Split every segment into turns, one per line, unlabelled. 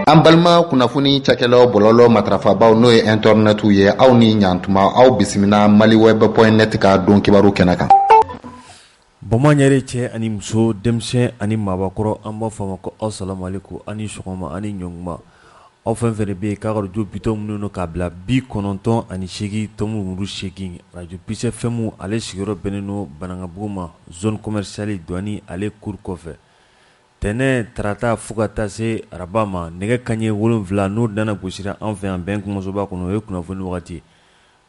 An balima kunnafoni cakɛlaw bɔlɔlɔ matrafabaw n'o ye internetu ye aw ni ɲantuma aw bisimila maliweb.net ka don kibaru kɛnɛ kan.
Bamaɲare cɛ ani muso denmisɛn ani maabakɔrɔ an b'a fɔ ma ko assalamu alaikum ani sɔgɔma ani ɲɔguma aw fɛn fɛn de bɛ ka radio bitɔn minnu k'a bila 98.8 radio Peace FM ale sigiyɔrɔ bɛnnen don Banangabugu ma zone commerciale douane ale cour kɔfɛ tɛnɛ tarata fo ka taa se araba ma nɛgɛ kanɲɛ 7 n'o dana gosira an fɛ yan bɛn kumasoba kɔnɔ o ye kunnafoni wagati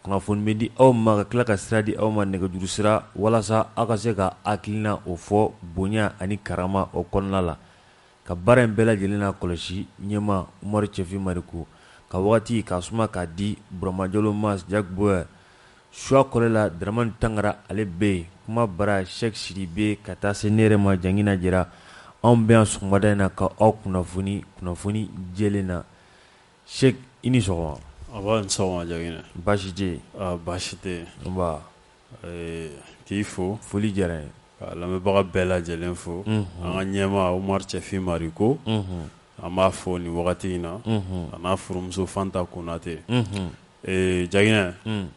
kunnafoni bɛ di aw ma ka tila ka sira di aw ma nɛgɛjuru sira walasa aw ka se ka hakilina o fɔ bonya ani karama o kɔnɔna la ka baara in bɛɛ lajɛlen na kɔlɔsi ɲɛma Umaru Cɛfi Mariku ka wagati ka suma k'a di Burama Jalo Mas Jack Boy Choix Kɔrɛla Dramani Tangara ale bɛ yen kuma bara Cheikh Sidibe ka taa se ne yɛrɛ ma Jangina Jara anw bɛ yan sɔgɔmada in na ka aw kunnafoni jɛlen na Cheikh i ni sɔgɔma.
Aba ni sɔgɔma Jangina.
Baasi tɛ yen.
Baasi tɛ yen.
Nba.
K'i fo.
Foli diyara n ye.
Ka lamɛnbaga bɛɛ lajɛlen fo. An ka ɲɛmaa Umaru Cɛfi Mariku. An b'a fo nin wagati in na. A n'a furumuso Fanta Konate. Jangina. Nin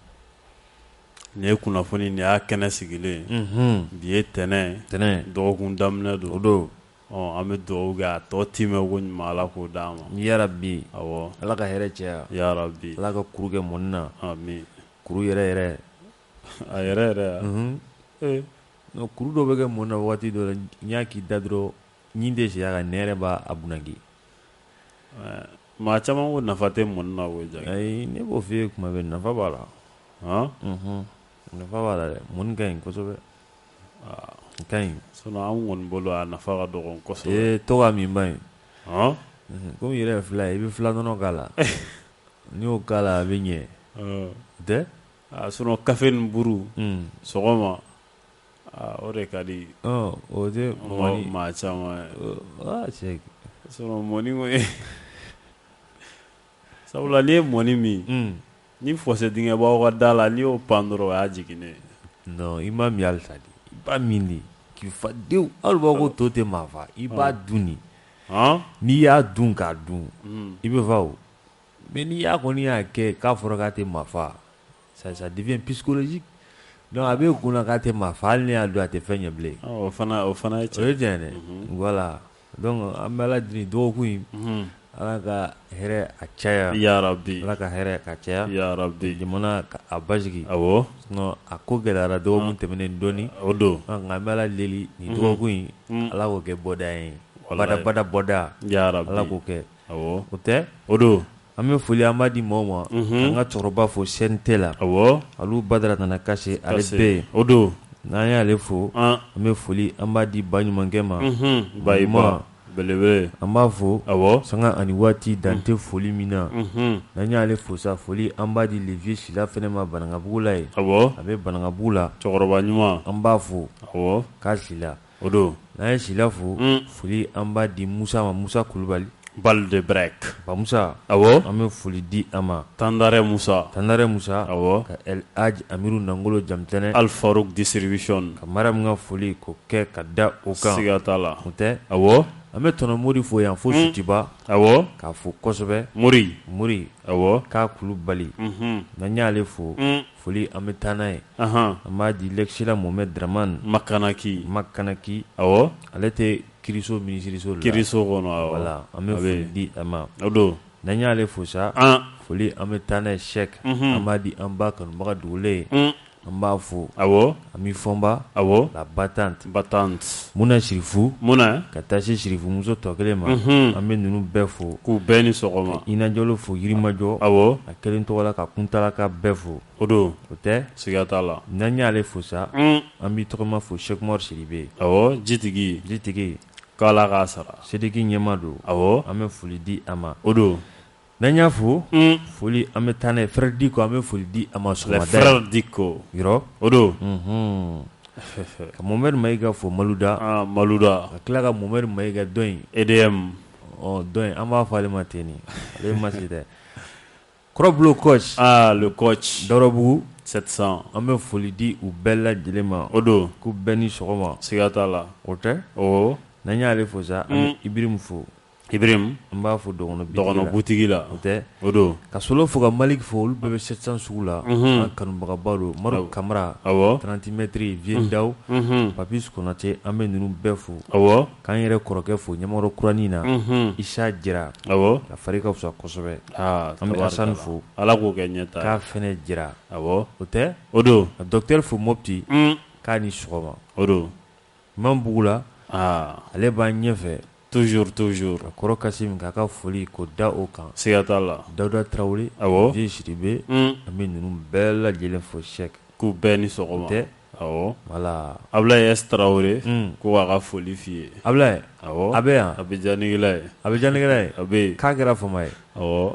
ye kunnafoni nin y'a kɛnɛ sigilen. Bi ye tɛnɛn. Dɔgɔkun daminɛ don.
O don.
An bɛ dugawu kɛ a tɔ timɛ ko ɲuman Ala k'o d'an ma.
Yarabi.
Awɔ.
Ala ka hɛrɛ caya.
Yarabi.
Ala ka kuru kɛ mɔni na.
Amin.
Kuru yɛrɛ.
A yɛrɛ.
Non kuru dɔ bɛ kɛ mɔni na waati dɔ la n y'a k'i da dɔrɔn ɲin tɛ si a kan ne yɛrɛ b'a bunaki.
Maa caman ko nafa tɛ mɔni na o ja.
Ayi ne b'o f'i ye kuma bɛɛ nafa b'a la. Nafa b'a la dɛ mɔni ka ɲi kosɛbɛ. Ka ɲi.
Sinon an kɔni bolo a nafa ka dɔgɔ kosɛbɛ.
Tɔgɔ ka min ba ye. Komi i yɛrɛ ye fila ye i bɛ fila nɔnɔ k'a la. N'i y'o k'a la a bɛ ɲɛ. Tɛ?
Sinon café ni buru sɔgɔma o de ka di.
O tɛ mɔni.
Maa caman
ye.
Sinon mɔni ko sabula n'i ye mɔni min ni fossé dingɛ b'aw ka da la n'i y'o pan dɔrɔn o y'a jiginnen.
Non i m'a min halisa de i b'a min de k'i fa dewu hali b'a ko to tɛ maa fa i b'a dun de. N'i y'a dun k'a dun i bɛ fa o mais n'i y'a kɔni y'a kɛ k'a fɔra k'a tɛ maa fa ça devient psychologique donc a bɛ kun na k'a tɛ maa fa hali ni y'a dun a tɛ fɛn ɲɛ bilen.
O fana ye tiɲɛ.
O ye tiɲɛ dɛ voilà donc an bɛ Ala deli dɔgɔkun in Ala ka hɛrɛ a caya.
Yarabi.
Ala ka hɛrɛ ka caya.
Yarabi.
Jamana a basigi.
Awɔ.
Sinon a ko gɛlɛyara dɔgɔkun tɛmɛnen dɔɔni.
O don.
Nka an bɛ Ala deli nin dɔgɔkun in Ala k'o kɛ bɔda ye. Bada bɔda.
Yarabi.
Ala k'o kɛ.
Awɔ.
O tɛ?
O don.
An bɛ foli an b'a di maaw ma. An ka cɛkɔrɔba fo CNT la.
Awɔ.
Alu Badara Nana Kase ale bɛ yen.
O don.
N'an y'ale fo an bɛ foli an b'a di ba ɲumankɛ ma.
Bayiba. Belebele.
An b'a fo.
Awɔ.
Sanga ani waati dan tɛ foli min na. N'an y'ale fo sa foli an b'a di Levier Sila fɛnɛ ma Banangabugu la ye.
Awɔ.
A bɛ Banangabugu la.
Cɛkɔrɔba ɲuman.
An b'a fo.
Awɔ.
K'a Sila.
O don.
N'an ye Sila fo foli an b'a di Musa ma Musa Kulubali.
Bal de break.
Ba Musa.
Awɔ.
An bɛ foli di a ma.
Tandare Musa.
Awɔ. Ka El Hadj Amiru Nangolo Jamtɛnɛ.
Al Farouk distribution.
Ka Mariam ka foli k'o kɛ ka da o kan.
Siga t'a la.
O tɛ?
Awɔ.
An bɛ tɔnɔ Mori fo yan fo Sutiba.
Awɔ.
K'a fo kosɛbɛ.
Mori. Awɔ.
K'a Kulubali. N'an y'ale fo foli an bɛ taa n'a ye. An b'a di Lɛkisila Mohamed Dramane. Makanaki. Awɔ. Ale tɛ Kiriso minisiriso la.
Kiriso kɔnɔ awɔ.
Voilà an bɛ foli di a ma.
O don.
N'an y'ale fo sa foli an bɛ taa n'a ye Cheikh. An b'a di an ba kanubaga dogolen ye. An b'a fo.
Awɔ.
Ami Fɔnba.
Awɔ.
La Battante.
Muna
Sirifu.
Ka
taa se Sirifu muso tɔ kelen ma. An bɛ ninnu bɛɛ fo.
K'u bɛɛ ni sɔgɔma.
Ina Jalo fo Yirimajɔ.
Awɔ.
A kelen tɔgɔ la ka Kuntalaka bɛɛ fo.
O don.
O tɛ?
Siga t'a la.
N'an y'ale fo sa an b'i tɔgɔma fo Cheikh Umaru Sidibe.
Awɔ. Jitigi. K'Ala k'a sara.
Sediki ɲɛma don.
Awɔ.
An bɛ foli di a ma.
O don.
N'an y'a fo foli an bɛ taa n'a ye Frère Diko an bɛ foli di a ma sɔgɔmada.
Frère Diko.
Yɔrɔ.
O don.
Ka Mohamed Mayiga fo Maluda.
Maluda.
Ka tila ka Mohamed Mayiga dɔ in.
EDM.
Dɔ in an b'a fɔ ale ma ten de. Ale ma se dɛ. Kɔrɔbulon coach.
Le coach.
Dɔrɔbugu.
700.
An bɛ foli di u bɛɛ lajɛlen ma.
O don.
K'u bɛɛ ni sɔgɔma.
Siga t'a la.
O tɛ?
Awɔ.
N'an y'ale fo sa an bɛ Ibirimu fo.
Ibrahim
n b'a fo
dɔgɔnɔ butigi la
o tɛ
o don
ka solo fo ka Malik fo olu bɛɛ bɛ 700 sugu la an kanubagaba don Maru Kamara
awɔ
30 mètres Vieux Daw Papis Konate an bɛ ninnu bɛɛ fo
awɔ
k'an yɛrɛ kɔrɔkɛ fo Ɲamakɔrɔ kuranin na Isa Jira
awɔ
a fari ka fisa kosɛbɛ
an
bɛ Hasani fo
Ala k'o kɛ ɲɛta
k'a fɛnɛ Jira
awɔ
o tɛ
o don
ka docteur fo Mopti k'a ni sɔgɔma
o don
Imam Bugula ale b'an ɲɛfɛ
toujours
ka kɔrɔ Kasim k'a ka foli k'o da o kan
siga t'a la
Dawuda Traoré
awɔ
Vieux Sidibe an bɛ ninnu bɛɛ lajɛlen fo Cheikh
k'u bɛɛ ni sɔgɔma
tɛ
awɔ
voilà
Ablaye S Traoré ko k'a ka foli f'i ye
Ablaye
awɔ
a bɛ yan
a bɛ janikɛla ye
a bɛ janikɛla ye
a bɛ
k'a kɛra fama ye
awɔ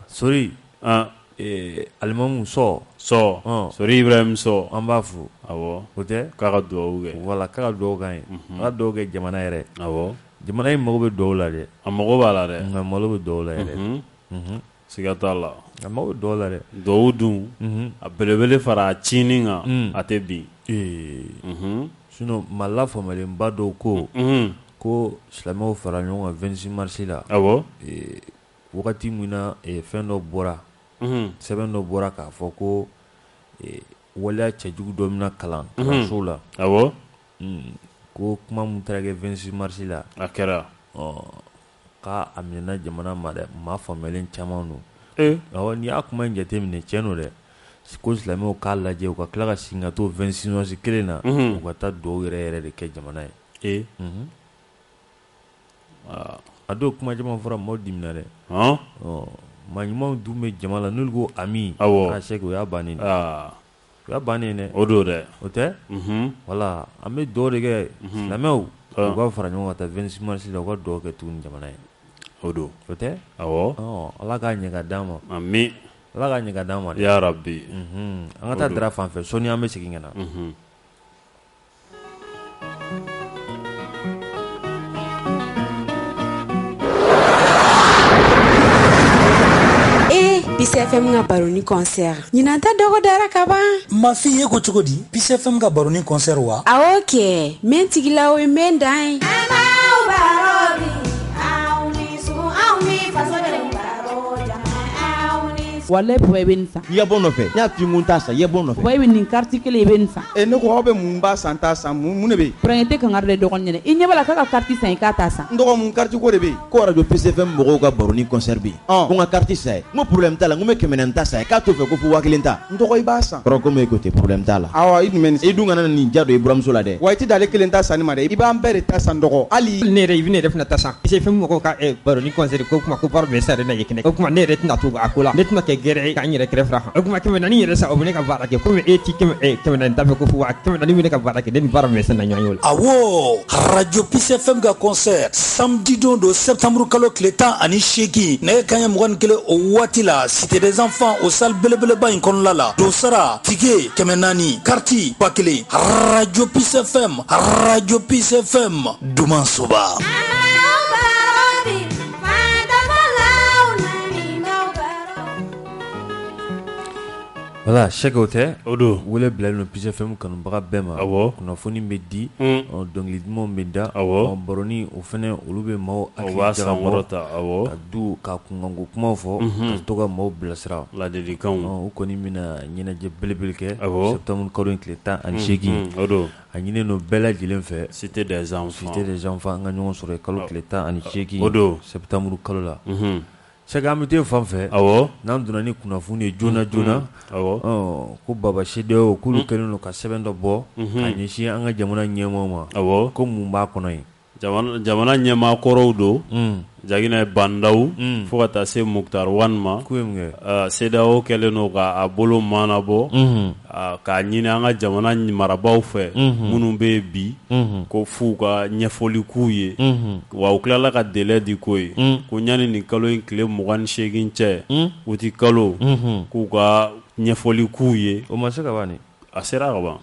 Sori Alimamu Sɔ
Sori Ibrahim Sɔ
an b'a fo
awɔ
o tɛ
k'a ka dugawu kɛ
voilà k'a ka dugawu k'an ye a ka dugawu kɛ jamana yɛrɛ
awɔ
jamana in mago bɛ dugawu la dɛ
a mago b'a la dɛ
nka malo bɛ dugawu la yɛrɛ
siga t'a la
a mago bɛ dugawu la dɛ
dugawu dun a belebele fara a cinin kan a tɛ bin
sinon Mali la faamuyalenba dɔw ko silamɛw fara ɲɔgɔn kan 26 mars la
awɔ
wagati min na fɛn dɔ bɔra sɛbɛn dɔ bɔra k'a fɔ ko waleya cɛjugu dɔ bɛna kalanso la
awɔ
ko kuma min taara kɛ 26 mars la
a kɛra
k'a minɛna jamana ma dɛ maa faamuyalen caman don awɔ n'i y'a kuma in jateminɛ tiɲɛ don dɛ ko silamɛw k'a lajɛ u ka tila ka segin ka to 26 mars kelen na u ka taa dugawu yɛrɛ yɛrɛ de kɛ jamana ye a don kuma caman fɔra maaw dimina dɛ maa ɲumanw dun bɛ jama la n'olu ko ami k'a sɛgɛ o y'a bannen de o y'a bannen dɛ
o don dɛ
o tɛ wala an bɛ dugawu de kɛ silamɛw u ka fara ɲɔgɔn ka taa 26 mars la u ka dugawu kɛ tuguni jamana ye o don o tɛ awɔ ala k'a ɲɛ ka d'an ma
ami
ala k'a ɲɛ ka d'an ma
ya rabbi
an ka taa dara fan fɛ sɔɔni an bɛ segin ka na
Peace FM ka baroni concert ɲinan ta dɔgɔdara ka ban
ma f'i ye ko cogo di Peace FM ka baroni concert wa
awɔ kɛ men tigila o ye men dan ye
walayi papa i bɛ nin san
i ya bɔ nɔfɛ n y'a f'i kun t'a san i ya bɔ nɔfɛ
papa i bɛ nin carte kelen i bɛ nin san
ne ko aw bɛ mun b'a san t'a san mun de bɛ yen
pɛrɛn tɛ kangari de dɔgɔnin ɲɛnɛ i ɲɛ b'a la k'a ka carte san i k'a t'a san
n dɔgɔ mun carte ko de bɛ yen ko radio Peace FM mɔgɔw ka baroni concert bɛ yen ko n ka carte san ye n ko problème t'a la n ko n bɛ 400 ta san ye k'a t'o fɛ ko fo 1000 ta n dɔgɔ i b'a san kɔrɔ komi e ko ten problème t'a la awɔ i dun bɛ nin i dun kana nin ja don i buramuso la dɛ wa i tɛ d'ale kelen ta sanni ma dɛ i b'an bɛɛ de ta san dɔgɔ hali
ne yɛrɛ i bɛ ne yɛrɛ fana ta san Peace FM mɔgɔw ka baroni concert ko kuma ko baara bɛ sa yɛrɛ na ye kɛnɛ o kuma ne yɛrɛ tɛna to a ko la ne tɛna kɛ gɛrɛ k'an yɛrɛ kɛrɛfɛ kan o kuma 400 yɛrɛ sa o bɛ ne ka baara kɛ komi e ti 400 ta fɛ ko fo 400 bɛ ne ka baara kɛ ne ni baara bɛ sa na ɲɔgɔn ye o la
awɔ radio Peace FM ka concert samedi don septembre kalo tile 18 nɛgɛ kanɲɛ 21 o waati la cité des enfants o salle belebeleba in kɔnɔna la dosara tike 400 carte 1000 radio Peace FM dumansoba
wala sɛgɛw tɛ
o don
wele bilalen don Peace FM kanubaga bɛɛ ma
awɔ
kunnafoni bɛ di dɔnkili dumanw bɛ da
awɔ
baroni o fɛnɛ olu bɛ maaw
hakili jagabɔ awɔ
ka du ka kunkanko kumaw fɔ ka to ka maaw bilasira
ladilikanw
u kɔni bɛna ɲɛnajɛ belebele kɛ
awɔ
septembre kalo tile 18
o don
a ɲininen don bɛɛ lajɛlen fɛ
cité des enfants
an ka ɲɔgɔn sɔrɔ kalo tile 18
o don
septembre kalo la sɛgɛ an bɛ t'e fan fɛ
awɔ
n'an donna ni kunnafoni ye joona joona
awɔ
ko baba CEDEAO k'olu kɛlen don ka sɛbɛn dɔ bɔ ka ɲɛsin an ka jamana ɲɛmɔgɔw ma
awɔ
ko mun b'a kɔnɔ yen
jamana ɲɛmaa kɔrɔw don Jagina Bandaw fo ka taa se Muktar Wan ma CEDEAO kɛlen don k'a bolo maanabɔ k'a ɲini an ka jamana marabaw fɛ minnu bɛ yen bi ko f'u ka ɲɛfɔli k'u ye wa u tilala ka délai di ko ye ko ɲani nin kalo in tile 28 cɛ uti kalo k'u ka ɲɛfɔli k'u ye
o ma se ka ban ni
a sera ka ban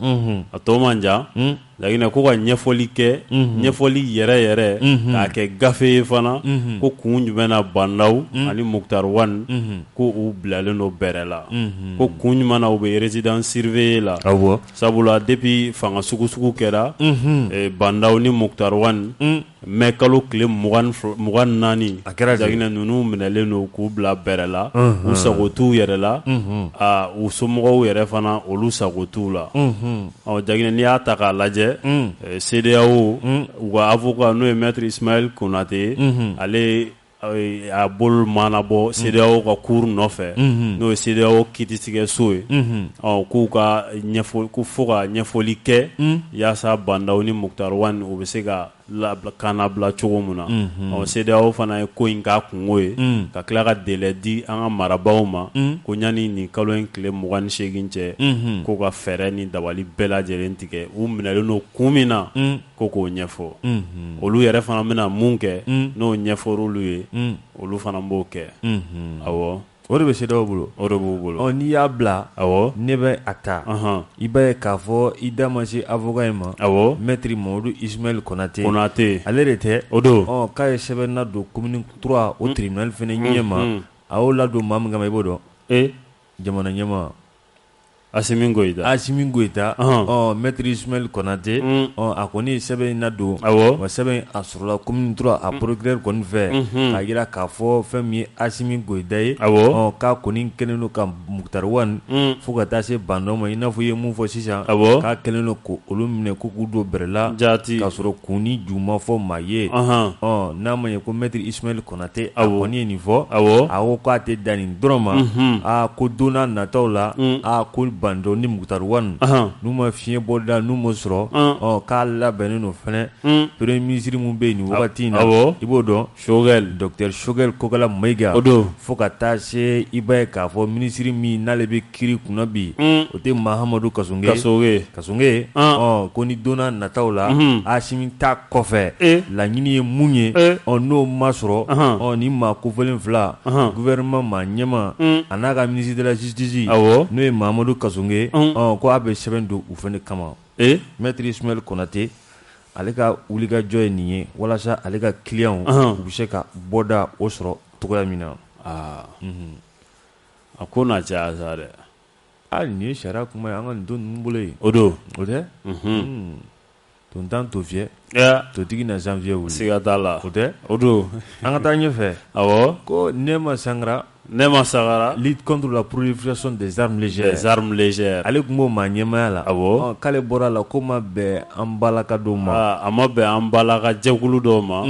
a tɔ man jan lagina ko ka ɲɛfɔli kɛ ɲɛfɔli yɛrɛ k'a kɛ gafe ye fana ko kun jumɛn na bandaw ani Muktar Wan ko u bilalen do bɛrɛ la ko kun jumɛn na u bɛ résidence surveillée la sabula depuis fanga sugu kɛra bandaw ni Muktar Wan mai kalo tile 24 jagina ninnu minɛlen do k'u bila bɛrɛ la u sago t'u yɛrɛ la u somɔgɔw yɛrɛ fana olu sago t'u la jagina n'i y'a ta k'a lajɛ CEDEAO u ka avocat n'o ye maître Ismaël Konate ale a bolo mana bɔ CEDEAO ka cour nɔfɛ n'o ye CEDEAO kiiritigɛso ye k'u ka ɲɛfɔli ko fo ka ɲɛfɔli kɛ yaasa bandaw ni Muktar Wan u bɛ se ka kana bila cogo min na CEDEAO fana ye ko in k'a kungo ye ka tila ka délai di an ka marabaaw ma ko ɲani nin kalo in tile 28 cɛ ko ka fɛɛrɛ ni dabali bɛɛ lajɛlen tigɛ u minɛlen do kun min na ko k'o ɲɛfɔ olu yɛrɛ fana bɛna mun kɛ n'o ɲɛfɔr'olu ye olu fana b'o kɛ awɔ
o de bɛ CEDEAO bolo
o de b'u bolo
n'i y'a bila ne bɛ a ta i b'a ye k'a fɔ i da ma se avocat in ma maître Mamadu Ismaël Konate ale de tɛ
o don
k'a ye sɛbɛnna don commune 3 o tribunal fana ɲɛma a y'o ladon maa min kama i b'o dɔn jamana ɲɛma
Assimi
Goïta maître Ismaël Konate a kɔni ye sɛbɛn in ladon wa sɛbɛn a sɔrɔla commune 3 a procureur kɔni fɛ k'a jira k'a fɔ fɛn min ye Assimi Goïta ye k'a kɔni kɛlen do ka Muktar Wan fo ka taa se bandaw ma i n'a fɔ i ye mun fɔ sisan k'a kɛlen do ko olu minɛ ko k'u don bɛrɛ la k'a sɔrɔ kun ni ju ma fɔ maa ye n'a ma ɲɛ ko maître Ismaël Konate a kɔni ye nin fɔ a ko k'a tɛ dan nin dɔrɔn ma ko don n'a nataw la ko bandaw ni Muktar Wan n'u ma fiɲɛ bɔda n'u ma sɔrɔ k'a labɛnnen do fɛnɛ premier ministre mun bɛ yen nin wagati in na i b'o dɔn Dr Shogel Kokala Mayiga fo ka taa se i b'a ye k'a fɔ ministre min n'ale bɛ kiiri kunna bi o tɛ Mahamadu Kasonge ko ni don n'a nataw la Assimi ta kɔfɛ laɲini ye mun ye n'o ma sɔrɔ ni maa kofɔlen fila gouvernement maa ɲɛma a n'a ka ministre de la justice n'o ye Mahamadu Kasonge ko a bɛ sɛbɛn don u fana kama maître Ismaël Konate ale ka wulikajɔ ye nin ye walasa ale ka client u bɛ se ka bɔda o sɔrɔ cogoya min na
a ko na caya sa dɛ
nin ye sariya kuma ye an ka nin don ninnu bolo yen
o don
o tɛ tontan to fiyɛ totigi na janvier wuli
siga t'a la
o tɛ
o don
an ka taa ɲɛfɛ ko Nema Sangara lutte contre la prolifération des armes légères ale tun b'o maa ɲɛmaya la k'ale bɔra la ko ma bɛn an balaka dɔw ma
a ma bɛn an balaka jɛkulu dɔw ma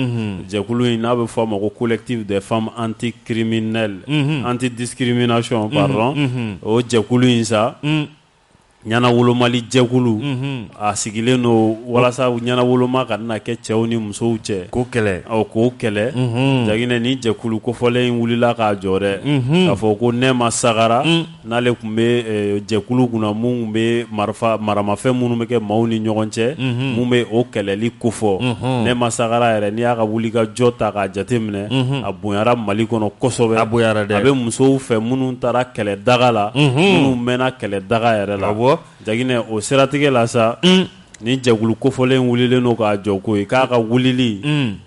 jɛkulu in n'a bɛ fɔ a ma ko collectif des femmes anticriminelles antidiscrimination pardon o jɛkulu in sa ɲanawolomali jɛkulu a sigilen do walasa ɲanawoloma ka na kɛ cɛw ni musow cɛ
k'o kɛlɛ jaginɛ ni jɛkulu kofɔlen in wulila k'a jɔ dɛ k'a fɔ ko Nema Sangara n'ale tun bɛ jɛkulu kunna mun bɛ maramafɛn minnu bɛ kɛ maaw ni ɲɔgɔn cɛ mun bɛ o kɛlɛli kofɔ Nema Sangara yɛrɛ n'i y'a ka wulikajɔ ta k'a jateminɛ a bonyara Mali kɔnɔ kosɛbɛ a bɛ musow fɛ minnu taara kɛlɛ daga la minnu mɛnna kɛlɛ daga yɛrɛ la jaginɛ o siratigɛ la sa ni jɛkulu kofɔlen wulilen do k'a jɔ ko ye k'a ka wulili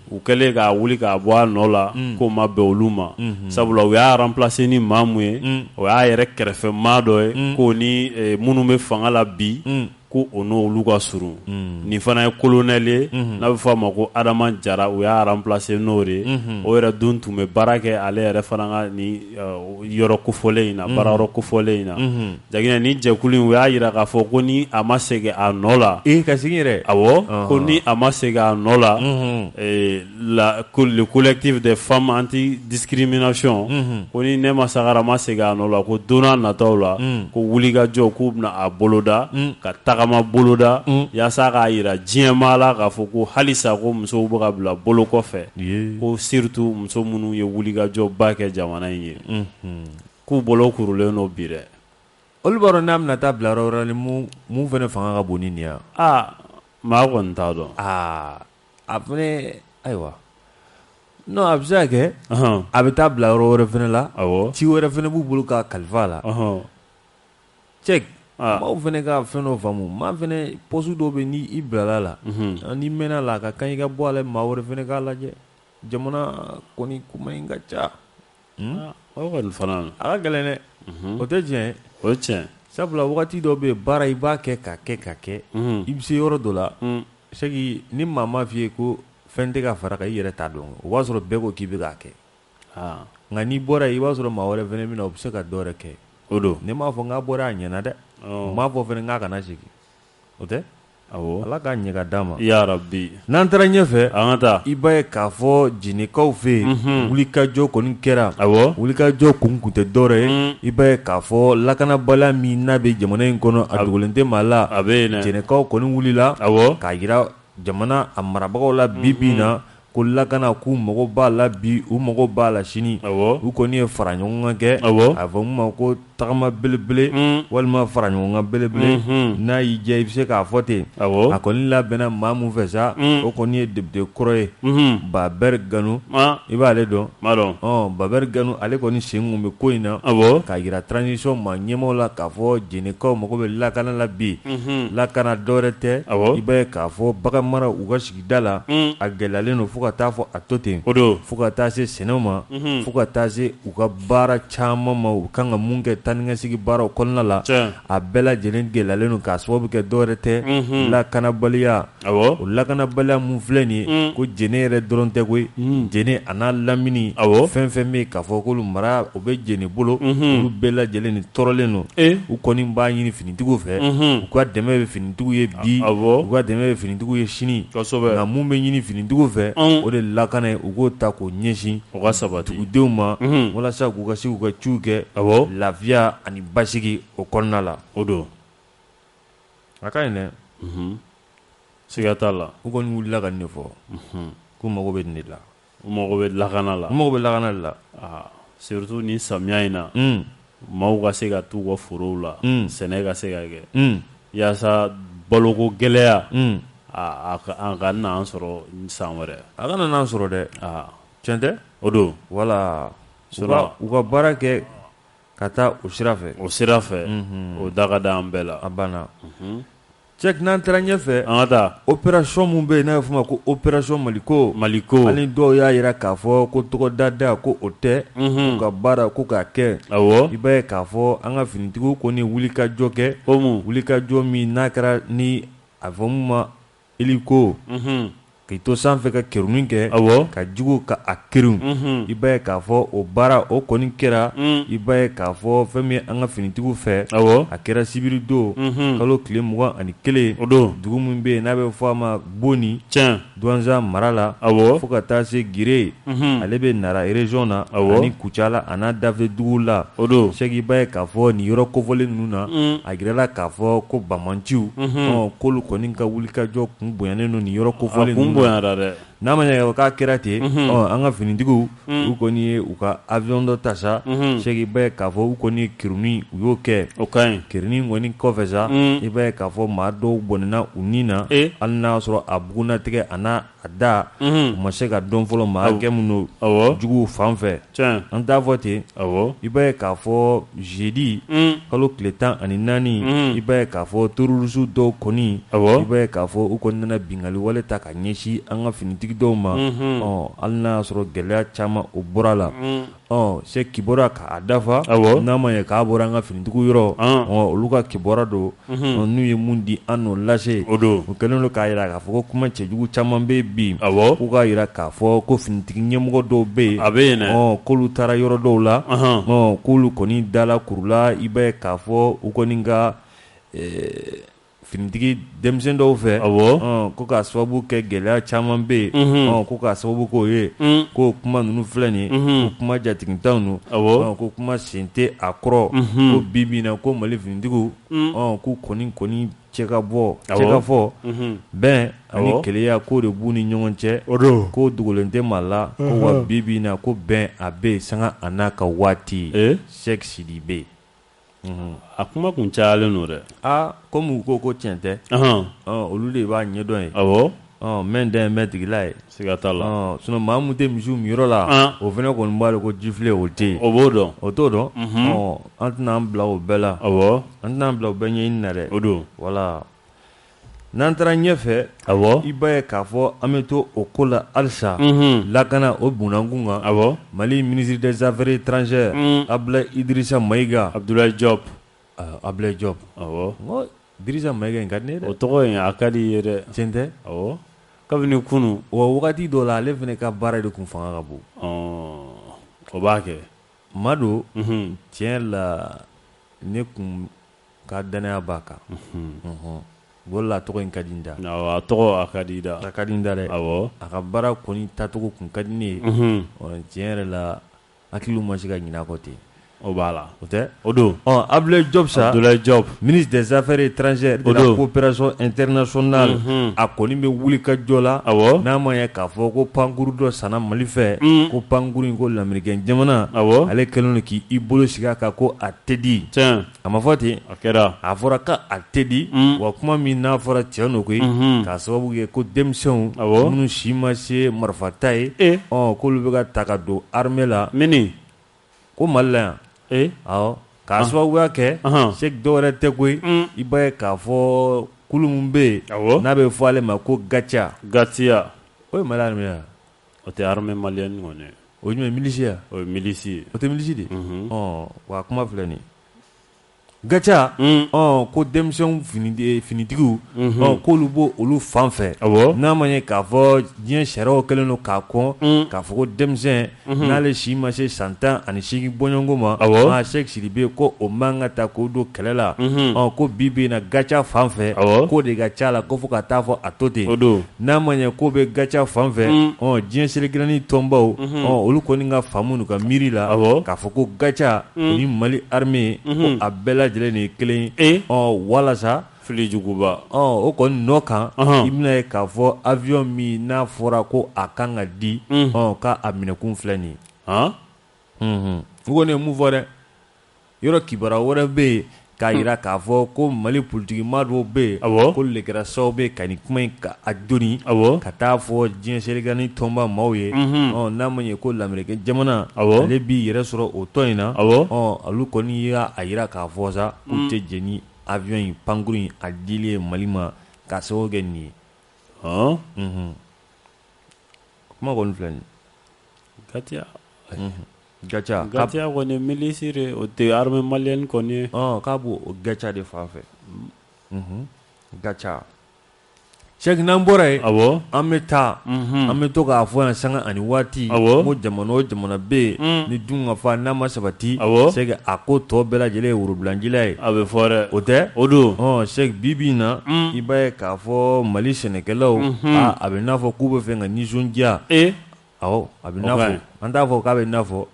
u kɛlen k'a wuli k'a bɔ a nɔ la k'o ma bɛn olu ma sabula u y'a remplacer ni maa mun ye o y'a yɛrɛ kɛrɛfɛ maa dɔ ye k'o ni minnu bɛ fanga la bi ko o n'olu ka surun nin fana ye colonel ye n'a bɛ fɔ a ma ko Adama Jara u y'a remplacer n'o de ye o yɛrɛ dun tun bɛ baara kɛ ale yɛrɛ fana ka ni yɔrɔ kofɔlen in na baara yɔrɔ kofɔlen in na jaginɛ ni jɛkulu in u y'a jira k'a fɔ ko ni a ma segin a nɔ la ka segin yɛrɛ awɔ ko ni a ma segin a nɔ la le collectif des femmes anti-discrimination ko ni Nema Sangara ma segin a nɔ la ko don n'a nataw la ko wulikajɔ k'u bɛna a boloda ka tagama boloda yaasa k'a jira diɲɛmaa la k'a fɔ ko halisa ko musow bɛ ka bila bolo kɔfɛ ko surtout muso minnu ye wulikajɔba kɛ jamana in ye k'u bolo kurulen do bi dɛ olu b'a dɔn n'a bɛna taa bila yɔrɔ wɛrɛ ni mun fana fanga ka bon ni nin ye maa kɔni t'a dɔn a fana ayiwa non a bɛ se ka kɛ a bɛ taa bila yɔrɔ wɛrɛ fana la ci wɛrɛ fana b'u bolo ka kalifa a la cɛ maaw fɛnɛ ka fɛn dɔ faamu maa fɛnɛ poste dɔ bɛ ni i bilala la ni mɛnna la ka kan i ka bɔ a la maa wɛrɛ fɛnɛ k'a lajɛ jamana kɔni kuma in ka ca
o kɔni fana
a ka gɛlɛn dɛ o tɛ tiɲɛ
o ye tiɲɛ
sabula wagati dɔ bɛ yen baara i b'a kɛ ka kɛ ka kɛ i bɛ se yɔrɔ dɔ la c'est que ni maa m'a f'i ye ko fɛn tɛ ka fara kan i yɛrɛ t'a dɔn o b'a sɔrɔ bɛɛ ko k'i bɛ k'a kɛ nka n'i bɔra yen i b'a sɔrɔ maa wɛrɛ fɛnɛ bɛ na o bɛ se ka dɔ wɛrɛ kɛ
o don
ne m'a fɔ n k'a bɔra a ɲɛna dɛ n m'a fɔ fɛnɛ n k'a kana segin o tɛ
awɔ
ala k'a ɲɛ ka d'a ma
ya rabbi
n'an taara ɲɛfɛ
an ka taa
i b'a ye k'a fɔ jinɛkaw fɛ yen wulikajɔ kɔni kɛra
awɔ
wulikajɔ kun tɛ dɔwɛrɛ ye i b'a ye k'a fɔ lakanabaliya min n'a bɛ jamana in kɔnɔ a dogolen tɛ maa la
a bɛ yen dɛ
jinɛkaw kɔni wulila
awɔ
k'a jira jamana a marabagaw la bi na ko lakana k'u mago b'a la bi u mago b'a la sini
awɔ
u kɔni ye fara ɲɔgɔn kan kɛ
awɔ
a fɔ mun ma ko tagama belebele walima fara ɲɔgɔn kan belebele n'a y'i diya i bɛ se k'a fɔ ten
awɔ
a kɔni labɛnna maa mun fɛ sa o kɔni ye député kɔrɔ ye Babɛri Ganu i b'ale dɔn
ma dɔn
Babɛri Ganu ale kɔni sen kun bɛ ko in na
awɔ
k'a jira transition maa ɲɛmaaw la k'a fɔ jinɛkaw mago bɛ lakana la bi lakana dɔwɛrɛ tɛ
awɔ
i b'a ye k'a fɔ bagan mara u ka sigida la a gɛlɛyalen don fo ka taa fɔ a to ten
o don
fo ka taa se sɛnɛw ma fo ka taa se u ka baara caman ma u kan ka mun kɛ taa ni ka segin baaraw kɔnɔna la a bɛɛ lajɛlen gɛlɛyalen don k'a sababu kɛ dɔwɛrɛ tɛ lakanabaliya o lakanabaliya mun filɛ nin ye ko jɛnɛ yɛrɛ dɔrɔn tɛ koyi jɛnɛ a n'a lamini fɛn fɛn bɛ yen k'a fɔ k'olu mara o bɛ jɛnɛ bolo olu bɛɛ lajɛlen ni tɔɔrɔlen don u kɔni b'a ɲini finitigiw fɛ u ka dɛmɛ bɛ finitigiw ye bi u ka dɛmɛ bɛ finitigiw ye sini nka mun bɛ ɲini finitigiw fɛ o de lakana ye u k'o ta k'o ɲɛsin
u ka sabati
dugudenw ma walasa k'u ka se k'u ka ciw kɛ lafiya ani basigi o kɔnɔna la
o don
a ka ɲi dɛ
siga t'a la
u kɔni wulila ka nin de fɔ k'u mago bɛ nin de la
u mago bɛ lakana la
u mago bɛ lakana de la
surtout ni samiya in na maaw ka se ka t'u ka forow la sɛnɛ ka se ka kɛ yaasa baloko gɛlɛya an ka n'an sɔrɔ san wɛrɛ
a kana n'an sɔrɔ dɛ tiɲɛ tɛ
o don
wala u ka baara kɛ ka taa o sira fɛ o da ka da an bɛɛ la a banna cɛk n'an taara ɲɛfɛ
an ka taa
opération mun bɛ yen n'a bɛ f'o ma ko opération Maliko hali dɔw y'a jira k'a fɔ ko tɔgɔdada ko o tɛ k'u ka baara ko k'a kɛ i b'a ye k'a fɔ an ka finitigiw kɔni wulikajɔ kɛ wulikajɔ min n'a kɛra ni a fɔ mun ma Iliko k'i to sanfɛ ka kɛruni kɛ ka jugu ka a kɛriw i b'a ye k'a fɔ o baara o kɔni kɛra i b'a ye k'a fɔ fɛn min an ka finitigiw fɛ a kɛra sibiri don kalo tile 21 o don dugu min bɛ yen n'a bɛ fɔ a ma Boni Douanza mara la fo ka taa se Gire ale bɛ Nara région na ani Kucala a n'a dafɛ dugu la o don c'est que i b'a ye k'a fɔ nin yɔrɔ kofɔlen ninnu na a jirala k'a fɔ ko Bamanciw k'olu kɔni ka wulikajɔ kun bonyanen don nin yɔrɔ kofɔlen ninnu n'a ma ɲɛ k'a kɛra ten an ka finitigiw u kɔni ye u ka avion dɔ ta sa c'est que i b'a ye k'a fɔ u kɔni ye Kiruni u y'o kɛ Kiruni kɔni kɔfɛ sa i b'a ye k'a fɔ maa dɔw bɔnɛna u ni na hali n'a y'a sɔrɔ a bugunatigɛ a n'a a da u ma se ka dɔn fɔlɔ maa hakɛ min don juguw fan fɛ an t'a fɔ ten i b'a ye k'a fɔ jeudi kalo tile 14 i b'a ye k'a fɔ terroriste dɔw kɔni i b'a ye k'a fɔ u kɔni nana bingali wale ta ka ɲɛsin an ka finitigi dɔw ma hali n'a y'a sɔrɔ gɛlɛya caman o bɔra la se kibɔra k'a dafa n'a ma ye k'a bɔra an ka finitigiw yɔrɔ olu ka kibɔra don n'u ye mun di an n'o lase o kɛlen don k'a jira k'a fɔ ko kuma cɛjugu caman bɛ bi k'u k'a jira k'a fɔ ko finitigi ɲɛmɔgɔ dɔw bɛ yen k'olu taara yɔrɔ dɔw la k'olu kɔni dala kurula i b'a ye k'a fɔ u kɔni ka finitigi denmisɛn dɔw fɛ ko k'a sababu kɛ gɛlɛya caman bɛ yen ko k'a sababu k'o ye ko kuma ninnu filɛ nin ye ko kuma jatigitanw don ko kuma sen tɛ a kɔrɔ ko bi na ko Mali finitigiw k'u kɔni cɛ ka fɔ bɛn ani keleya k'o de b'u ni ɲɔgɔn cɛ k'o dogolen tɛ maa la ko wa bi na ko bɛn a bɛ yen sanga a n'a ka waati Cheikh Sidibe
a kuma kun cayalen don dɛ
komi u ko tiɲɛ tɛ olu de b'a ɲɛdɔn ye Mɛn dɛn mɛ tigila ye
siga t'a la
sinon maa mun tɛ misiw min yɔrɔ la o fana kɔni b'a dɔn ko jifilɛ o tɛ yen
o b'o dɔn
o t'o dɔn an tɛna an bila o bɛɛ la an tɛna an bila o bɛɛ ɲɛɲini na dɛ
o don
voilà n'an taara ɲɛfɛ i b'a ye k'a fɔ an bɛ to o ko la halisa lakana o bunakun kan Mali ministre des affaires étrangères Abdoulaye Idrissa Maïga
Abdoulaye Diop
Abdoulaye Diop Idrissa Maïga in ka di ne ye dɛ
o tɔgɔ in a ka di i ye dɛ
tiɲɛ tɛ
kabini kunu
wa wagati dɔ la ale fana ka baara de kun fanga ka bon
o b'a kɛ
Mado tiɲɛ la ne kun ka danaya b'a kan o la tɔgɔ in ka di n da
a tɔgɔ a ka di i da
a ka di n da dɛ a ka baara kɔni tacogo kun ka di ne ye tiɲɛ yɛrɛ la hakiliw ma se ka ɲinɛ a kɔ ten
o b'a la
o tɛ
o don
Abdoulaye Diop sa
Abdoulaye Diop
ministre des affaires étrangères de la coopération internationale a kɔni bɛ wuli ka jɔ la n'a ma ɲɛ k'a fɔ ko pankuru dɔ sanna Mali fɛ ko pankuru in ko lamɛnnikɛ jamana ale kɛlen don k'i bolo sigi a kan ko a tɛ di a ma fɔ ten
a kɛra
a fɔra ko a tɛ di wa kuma min n'a fɔra tiɲɛ don koyi k'a sababu kɛ ko denmisɛnw minnu si ma se marifata ye k'olu bɛ ka ta ka don armée la ko Mali la yan k'a sababuya kɛ Cheikh dɔwɛrɛ tɛ koyi i b'a ye k'a fɔ kulu min bɛ yen n'a bɛ fɔ ale ma ko Gatia o ye Mali armée ye
o tɛ armée malienne kɔni
o ye jumɛn ye milisi ye
o ye milisi ye
o tɛ milisi de wa kuma filɛ nin Gatia ko denmisɛnw finitigiw k'olu b'o olu fan fɛ n'a ma ɲɛ k'a fɔ diɲɛ sariyaw kɛlen don k'a kɔn k'a fɔ ko denmisɛn n'ale si ma se san 18 bɔɲɔgɔnko ma Cheikh Sidibe ko o man ka ta k'o don kɛlɛ la ko bi bɛ na Gatia fan fɛ k'o de ka ca la ko fo ka taa fɔ a to ten n'a ma ɲɛ k'o bɛ Gatia fan fɛ diɲɛ selikɛnɛni tɔnbaw olu kɔni ka faamu n'u ka miiri la k'a fɔ ko Gatia ni Mali armée ko a bɛɛ lajɛlen ni kelen walasa
filijuguba
o kɔni nɔ kan i bɛna ye k'a fɔ avion min n'a fɔra ko a kan ka di k'a minɛkun filɛ nin ye u kɔni ye mun fɔ dɛ yɔrɔ kibaruya wɛrɛ bɛ yen k'a jira k'a fɔ ko Mali politikima dɔw bɛ yen ko le kɛra sababu ye ka nin kuma in ka a doni ka taa fɔ diɲɛ selikɛnɛni tɔnba maaw ye n'a ma ɲɛ ko lamɛnnikɛ jamana ale b'i yɛrɛ sɔrɔ o tɔn in na olu kɔni y'a jira k'a fɔ sa k'u tɛ jɛn ni avion in pankuru in a dili ye Mali ma k'a sababu kɛ nin ye kuma kɔni filɛ nin
Gatia kɔni milisi de o tɛ armée malienne kɔni ye
k'a b'o Gatia de fan fɛ Gatia Cheikh n'an bɔra yen an bɛ taa an bɛ to k'a fɔ yan sanga ani waati ko jamana o jamana bɛ yen ni dun ka fa n'a ma sabati Cheikh a ko tɔ bɛɛ lajɛlen ye worobilancila ye
a bɛ fɔ dɛ
o tɛ
o don
Cheikh bi bi in na i b'a ye k'a fɔ Mali sɛnɛkɛlaw a bɛ n'a fɔ k'u bɛ fɛ ka nisɔndiya a bɛ n'a fɔ an t'a fɔ k'a bɛ n'a fɔ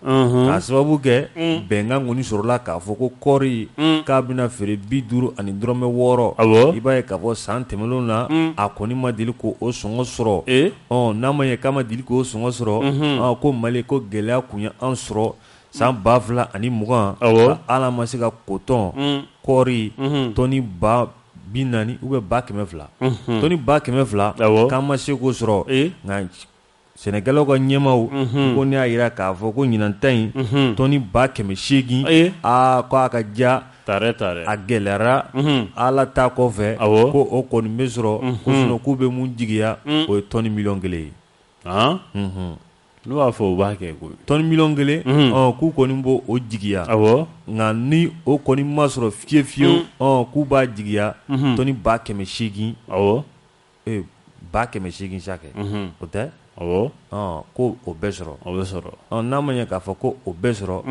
k'a sababu kɛ bɛnkan kɔni sɔrɔla k'a fɔ ko kɔɔri k'a bɛna feere 50 ani dɔrɔmɛ 6 i b'a ye k'a fɔ san tɛmɛnlenw na a kɔni ma deli k'o sɔngɔ sɔrɔ n'a ma ɲɛ k'a ma deli k'o sɔngɔ sɔrɔ ko Mali ko gɛlɛya kun ye an sɔrɔ san 2020 ala ma se ka kotɔn kɔɔri tɔni 40,000 ou bien 200,000 tɔni 200,000 k'an ma se k'o sɔrɔ nka sɛnɛkɛlaw ka ɲɛmaw ko ne y'a jira k'a fɔ ko ɲinanta in tɔni 800,000 ko a ka ja a gɛlɛyara ala ta kɔfɛ ko o kɔni bɛ sɔrɔ ko sinon k'u bɛ mun jigiya o ye tɔni 1,000,000 ye
n'u b'a fɔ u b'a kɛ koyi
tɔni 1,000,000 k'u kɔni b'o jigiya nka ni o kɔni ma sɔrɔ fiyewu k'u b'a jigiya tɔni 800,000 800,000 sakɛ o tɛ ko o bɛ sɔrɔ n'a ma ɲɛ k'a fɔ ko o bɛ sɔrɔ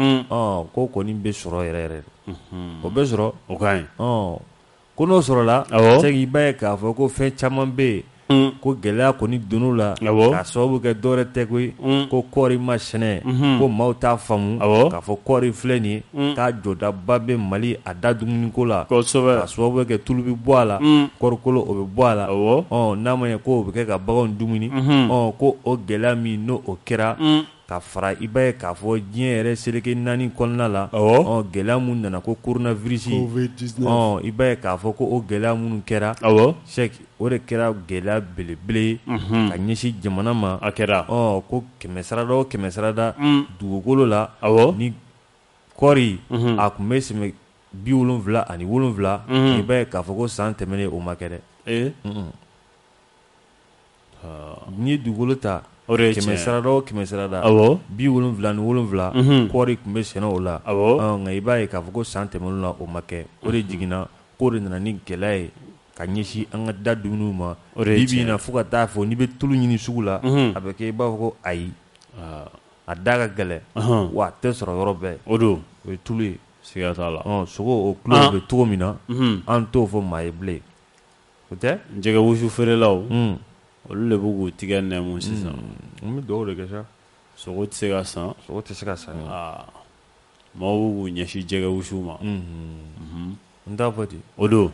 ko kɔni bɛ sɔrɔ yɛrɛ yɛrɛ o bɛ sɔrɔ
o ka ɲi
ko n'o sɔrɔla Cheikh i b'a ye k'a fɔ ko fɛn caman bɛ yen ko gɛlɛya kɔni donn'u la k'a sababu kɛ dɔwɛrɛ tɛ koyi ko kɔɔri ma sɛnɛ ko maaw t'a faamu k'a fɔ kɔɔri filɛ nin ye k'a jɔdaba bɛ Mali a da dumuniko la k'a sababu kɛ tulu bɛ bɔ a la kɔɔrikolo o bɛ bɔ a la n'a ma ɲɛ ko o bɛ kɛ ka baganw dumuni ko o gɛlɛya min n'o kɛra ka fara i b'a ye k'a fɔ diɲɛ yɛrɛ seleke 4 kɔnɔna la gɛlɛya mun nana ko coronavirus i b'a ye k'a fɔ ko o gɛlɛya minnu kɛra Cheikh o de kɛra gɛlɛya belebele ye ka ɲɛsin jamana ma a kɛra ko kɛmɛ sarada o kɛmɛ sarada dugukolo la ni kɔri a kun bɛ sɛmɛ 77 i b'a ye k'a fɔ ko san tɛmɛnen o ma kɛ dɛ ni dugukolo ta kɛmɛ sarada o kɛmɛ sarada 77 kɔri kun bɛ sɛnɛ o la nka i b'a ye k'a fɔ ko san tɛmɛnen la o ma kɛ o de jiginna k'o de nana ni gɛlɛya ye ka ɲɛsin an ka da dumuniw ma bi na fo ka taa fɔ n'i bɛ tulu ɲini sugu la a bɛ kɛ i b'a fɔ ko ayi a da ka gɛlɛ wa a tɛ sɔrɔ yɔrɔ bɛɛ o ye tulu ye siga t'a la sogo o tulo bɛ cogo min na an t'o fɔ maa ye bilen o tɛ
jɛgɛ wusu feerelaw olu de b'u k'u tigɛ nɛmu sisan
n bɛ dugawu de kɛ sa
sogo tɛ se ka san maaw b'u k'u ɲɛsin jɛgɛ wusu ma
n t'a fɔ ten
o don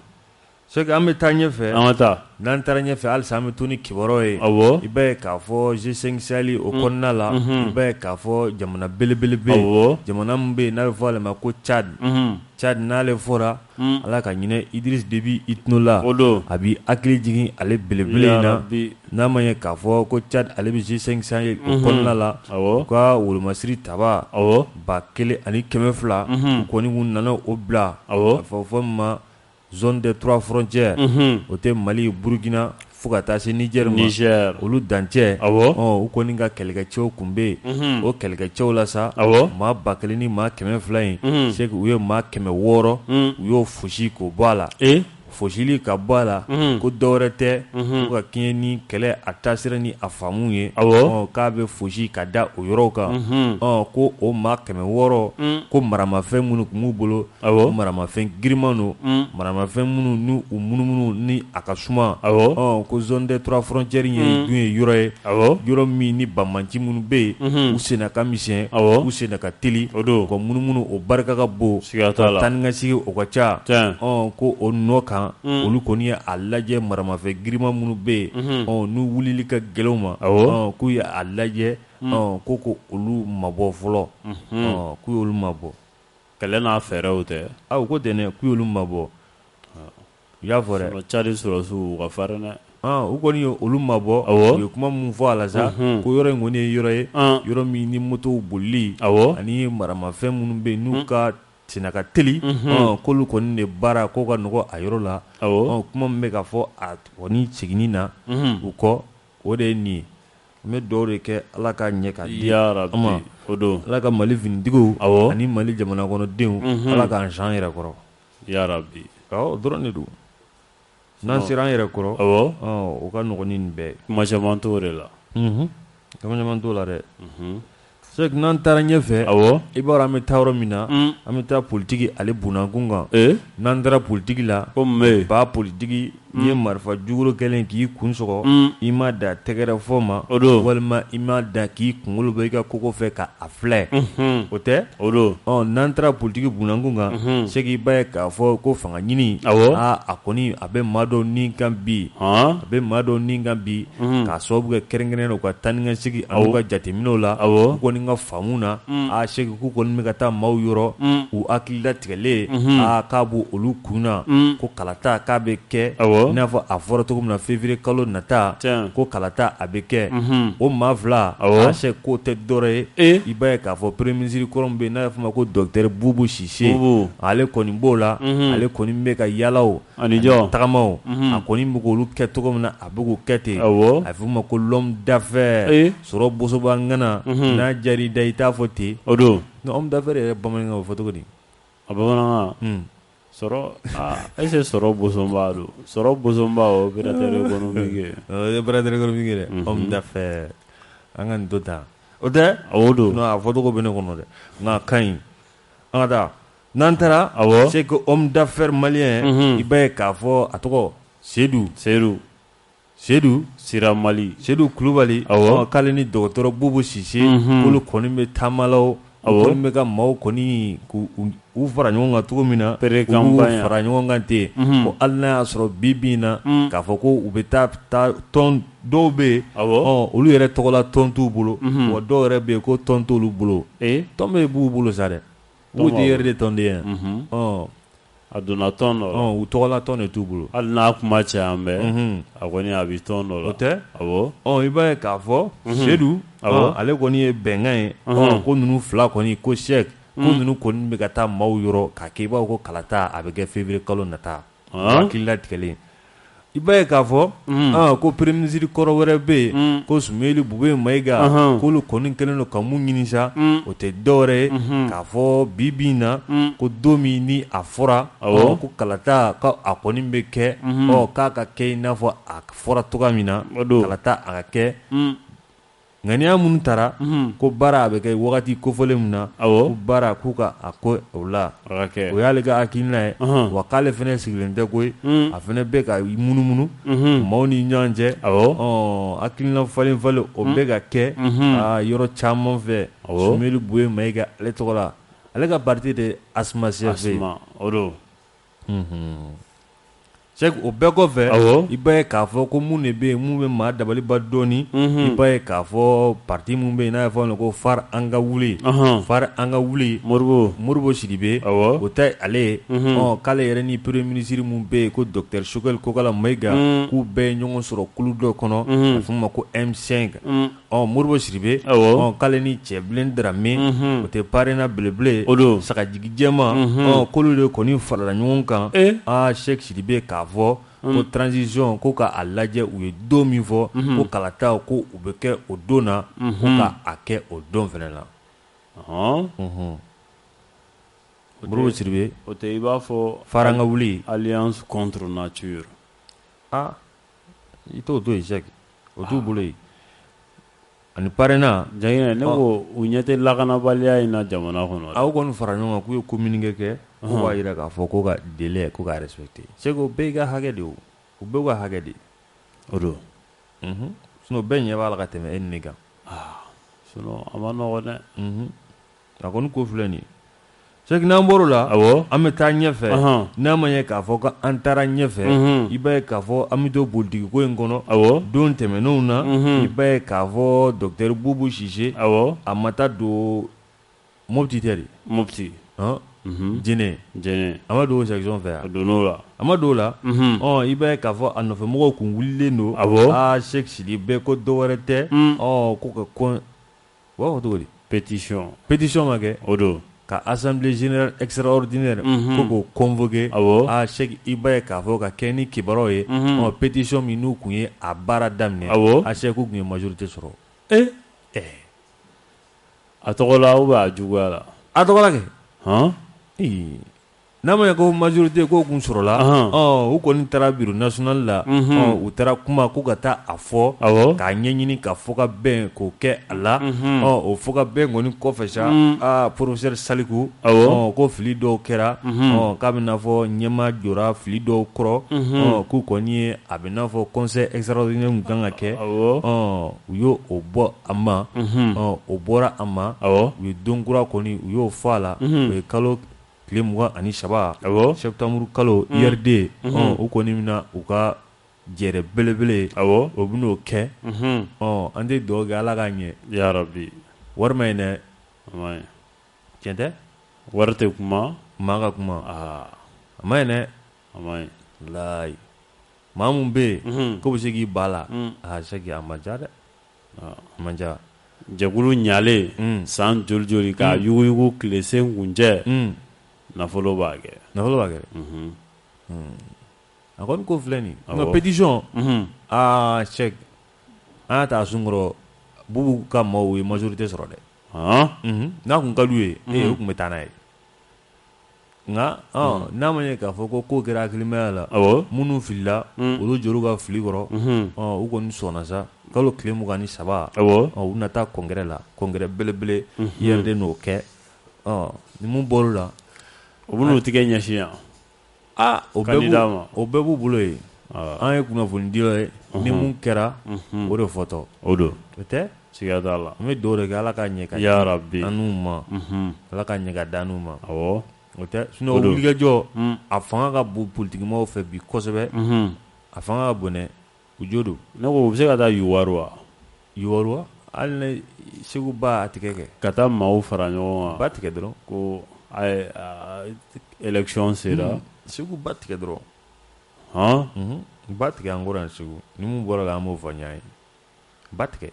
c'est que an bɛ taa ɲɛfɛ
an ka taa
n'an taara ɲɛfɛ halisa an bɛ to ni kibaruyaw ye i b'a ye k'a fɔ G5 Sahel o kɔnɔna la i b'a ye k'a fɔ jamana belebele bɛ yen jamana min bɛ yen n'a bɛ fɔ ale ma ko Tchad n'ale fɔra ala ka ɲinɛ Idriss Déby Itno la a bɛ hakili jigin ale belebele in na n'a ma ɲɛ k'a fɔ ko Tchad ale bɛ G5 Sahel o kɔnɔna la u ka wolomasiri taba 1200 u kɔni kun nana o bila a fɔ ma zone des 3 frontières o tɛ Mali Burkina fo ka taa se Niger ma olu dancɛ u kɔni ka kɛlɛkɛcɛw kun bɛ yen o kɛlɛkɛcɛw la sa maa 1000 ni maa 200 in c'est que u ye maa 600 u y'o fosi k'o bɔ a la fosili ka bɔ a la ko dɔwɛrɛ tɛ ko ka kɛɲɛ ni kɛlɛ a taasira ni a faamu ye k'a bɛ fosi ka da o yɔrɔw kan ko o maa 600 ko maramafɛn minnu tun b'u bolo o maramafɛn giriman don maramafɛn minnu ni u munumunu ni a ka suma ko zone des 3 frontières ye dun ye yɔrɔ ye yɔrɔ min ni banmanci minnu bɛ yen u senna ka misɛn u senna ka teli ka munumunu o barika ka bon ka taa ni ka sigi o ka ca ko o nɔ kan olu kɔni ye a lajɛ maramafɛn giriman minnu bɛ yen n'u wulili ka gɛlɛn ma k'u ye a lajɛ ko olu mabɔ fɔlɔ k'u y'olu mabɔ
kɛlɛ n'a fɛɛrɛw tɛ
u ko tɛ k'u y'olu mabɔ u y'a fɔ dɛ
Cadi sɔrɔsiw ka farin dɛ
u kɔni ye olu mabɔ u ye kuma min fɔ a la sa ko yɔrɔ in kɔni ye yɔrɔ ye yɔrɔ min ni motow bolili ani maramafɛn minnu bɛ yen n'u ka senaka teli k'olu kɔni de baara k'o ka nɔgɔ a yɔrɔ la kuma min bɛ ka fɔ a kɔni seginni na u kɔ o de ye nin ye n bɛ dugawu de kɛ ala ka ɲɛ ka di ma
o don
ala ka Mali finitigiw ani Mali jamana kɔnɔdenw ala k'an sɔn an yɛrɛ kɔrɔ
yarabi
o dɔrɔn de don n'an sera an yɛrɛ kɔrɔ o ka nɔgɔn ni nin bɛɛ
kuma caman t'o de la
kuma caman t'o la dɛ c'est que n'an taara ɲɛfɛ i b'a dɔn an bɛ taa yɔrɔ min na an bɛ taa politiki ale bunakun kan n'an taara politiki la ba politiki n'i ye marifa juguro kɛlen k'i kun sɔgɔ i ma da tɛgɛrɛ fɔ ma walima i ma da k'i kunkolo bɛ i ka kogo fɛ ka a filɛ o tɛ n'an taara politiki bunakun kan c'est que i b'a ye k'a fɔ ko fanga ɲini a kɔni a bɛ maa dɔw ni kan bi k'a sababu kɛ kɛrɛnkɛrɛnnen u ka taa ni ka segin an'u ka jateminɛw la u kɔni ka faamu na c'est que k'u kɔni bɛ ka taa maaw yɔrɔ u hakili latigɛlen k'a b'o olu kun na ko kalata k'a bɛ kɛ i n'a fɔ a fɔra cogo min na février kalo nata ko kalata a bɛ kɛ o maa fila c'est k'o tɛ dɔwɛrɛ ye i b'a ye k'a fɔ premier ministre kɔrɔ min bɛ yen n'a bɛ fɔ ma ko docteur Boubou Cissé ale kɔni b'o la ale kɔni bɛ ka yaalaw ani tagamaw a kɔni bɛ k'olu kɛ cogo min na a bɛ k'o kɛ ten a bɛ fɔ ma ko l'homme d'affaires sɔrɔ bosoba ngana n'a jari da i t'a fɔ ten homme d'affaires yɛrɛ bamanankan o fɔ cogo di
a bamanankan sɔrɔ est-ce que sɔrɔ bosonba don sɔrɔ bosonba o opérateur économique ye
opérateur économique ye dɛ homme d'affaires an ka nin to tan o tɛ o don non a fɔcogo bɛ ne kɔnɔ dɛ nka a ka ɲi an ka taa n'an taara c'est que homme d'affaires malien i b'a ye k'a fɔ a tɔgɔ Seydou
Sira Mali
Seydou Kulubali k'ale ni docteur Boubou Cissé k'olu kɔni bɛ taamalaw kɔni bɛ ka maaw kɔni k'u fara ɲɔgɔn kan cogo min na
campagne
fara ɲɔgɔn kan ten ko hali n'a y'a sɔrɔ bi in na k'a fɔ ko u bɛ taa tɔn dɔw bɛ yen olu yɛrɛ tɔgɔla tɔn t'u bolo wa dɔw yɛrɛ bɛ yen ko tɔn t'olu bolo tɔn bɛ b'u bolo sa dɛ u tɛ yɛrɛ de tɔn de yan
a donna tɔn dɔ la
u tɔgɔla tɔn de t'u bolo
hali n'a kuma caya an bɛɛ a kɔni a bɛ tɔn dɔ la
o tɛ i b'a ye k'a fɔ Sedu ale kɔni ye bɛnkan ye ko ninnu fila kɔni ko Sɛki ko ninnu kɔni bɛ ka taa maaw yɔrɔ k'a kɛ i b'a fɔ ko kalata a bɛ kɛ février kalo nata hakili latigɛlen i b'a ye k'a fɔ ko premier ministre kɔrɔ wɛrɛ bɛ yen ko Sumeli Bube Mayiga k'olu kɔni kɛlen don ka mun ɲini sa o tɛ dɔwɛrɛ ye k'a fɔ bi in na ko don min ni a fɔra ko kalata a kɔni bɛ kɛ k'a ka kɛ i n'a fɔ a fɔra cogoya min na kalata a ka kɛ ŋaniya minnu taara ko baara a bɛ kɛ wagati kofɔlen min na ko baara k'u ka a ko o la o y'ale ka hakilina ye wa k'ale fana sigilen tɛ koyi a fana bɛ ka munumunu maaw ni ɲɔgɔn cɛ hakilina falen o bɛ ka kɛ yɔrɔ caman fɛ Sumeli Bube Mayiga ale tɔgɔ la ale ka parti de Asma CFP Sɛki o bɛɛ kɔfɛ i b'a ye k'a fɔ ko mun de bɛ yen mun bɛ maa dabaliba dɔɔni i b'a ye k'a fɔ parti mun bɛ yen n'a ye fɔ ko Far an ka wuli Moribo Sidibe o tɛ ale ye k'ale yɛrɛ ni premier ministre mun bɛ yen ko docteur Choguel Kokala Mayiga k'u bɛɛ ye ɲɔgɔn sɔrɔ kulu dɔ kɔnɔ a bɛ f'o ma ko M5 Moribo Sidibe k'ale ni Cɛbilen Darame o tɛ parrainage belebele sagajigi jɛma k'olu de kɔni farala ɲɔgɔn kan Sɛki Sidibe k'a fɔ ko transition ko k'a lajɛ u ye don min fɔ ko kalata ko u bɛ kɛ o don na ko k'a kɛ o don fɛnɛ la Moribo Sidibe
o tɛ i b'a fɔ
Far an ka wuli
alliance contre nature
i t'o to yen Sɛki o t'u bolo yen ani parrainage
Jaginɛ ne ko u ɲɛ tɛ lakanabaliya in na jamana kɔnɔ
aw kɔni fara ɲɔgɔn kan k'u ye communiqué kɛ ko b'a jira k'a fɔ ko ka délai ko k'a respecté Sɛki o bɛɛ y'i ka hakɛ de o bɛɛ ka hakɛ de
o don
sinon bɛɛ ɲɛ b'a la ka tɛmɛ e ni ne kan
sinon a ma nɔgɔn dɛ
a kɔni ko filɛ nin ye Sɛki n'an bɔr'o la an bɛ taa ɲɛfɛ n'a ma ɲɛ k'a fɔ ko an taara ɲɛfɛ i b'a ye k'a fɔ an bɛ to politiki ko in kɔnɔ don tɛmɛnenw na i b'a ye k'a fɔ docteur Boubou Cissé a ma taa don Mopti tɛ de
Mopti
Jɛnɛ a ma don o section fɛ yan
a donn'o la
a ma don o la i b'a ye k'a fɔ a nɔfɛmɔgɔw kun wulilen don Sɛki Sidibe ko dɔwɛrɛ tɛ ko ka u b'a fɔ cogo di pétition ma kɛ
o don
ka assemblée générale extraordinaire ko k'o convoqué Sɛki i b'a ye k'a fɔ ka kɛ ni kibaruyaw ye pétition min n'u kun ye a baara daminɛ Sɛki kun ye majorité sɔrɔ
a tɔgɔ la ou bien a juguya la
a tɔgɔ la kɛ n'a ma ɲɛ ko majorité k'o kun sɔrɔla u kɔni taara bureau national la u taara kuma ko ka taa a fɔ k'a ɲɛɲini ka fɔ ka bɛn k'o kɛ a la o fɔ ka bɛn kɔni kɔfɛ sa professeur Saliku ko fili dɔw kɛra k'a bɛ n'a fɔ ɲɛma jɔra fili dɔw kɔrɔ k'u kɔni ye a bɛ n'a fɔ conseil extraordinaire mun kan ka kɛ u y'o bɔ a ma o bɔra a ma u ye don kura kɔni u y'o fɔ a la o ye kalo tile 23 septembre kalo IRD u kɔni bɛna u ka jɛrɛ belebele o bɛn'o kɛ an tɛ dugawu kɛ Ala k'a ɲɛ
yarabi
wari ma ɲi dɛ tiɲɛ tɛ
wari tɛ kuma
maa ka kuma a ma ɲi dɛ layi maa mun bɛ yen ko bɛ se k'i ba la Sɛki a man ca dɛ a man ca
jɛkulu ɲalen san joli k'a yuguyugu tile sen kuncɛ nafolo b'a kɛ
a kɔni ko filɛ nin nka pétition Sɛki an y'a ta sunkɔrɔ Bubu ka maaw ye majorité sɔrɔ dɛ n'a kun ka d'u ye u kun bɛ taa n'a ye nka n'a ma ɲɛ k'a fɔ ko kɛra hakilimaya la minnu filila olu jɔr'u ka fili kɔrɔ u kɔni sɔnna sa kalo tile 23 u na taa congrès la congrès belebele IRD n'o kɛ ni mun bɔr'u la
o bɛn'u tigɛ ɲɛsin yan
o bɛɛ b'u bolo yen an ye kunnafoni di ye ni mun kɛra o de fɔtɔ
o don
o tɛ
siga t'a la
an bɛ dugawu de kɛ ala ka ɲɛ ka
ya rabbi
an'u ma ala ka ɲɛ ka d'an'u ma
awɔ
o tɛ sinon o wulikajɔ a fanga ka bon politikimɔgɔw fɛ bi kosɛbɛ a fanga ka bon dɛ u jo don
ne ko u bɛ se ka taa yuwaru wa
yuwaru wa hali ne segu ba a tigɛ kɛ
ka taa maaw fara ɲɔgɔn kan
ba tigɛ dɔrɔn
ko a ye élection sera
segu ba tigɛ dɔrɔn ba tigɛ an kɔrɔ yan segu ni mun bɔra la an b'o fɔ ɲaa ye ba tigɛ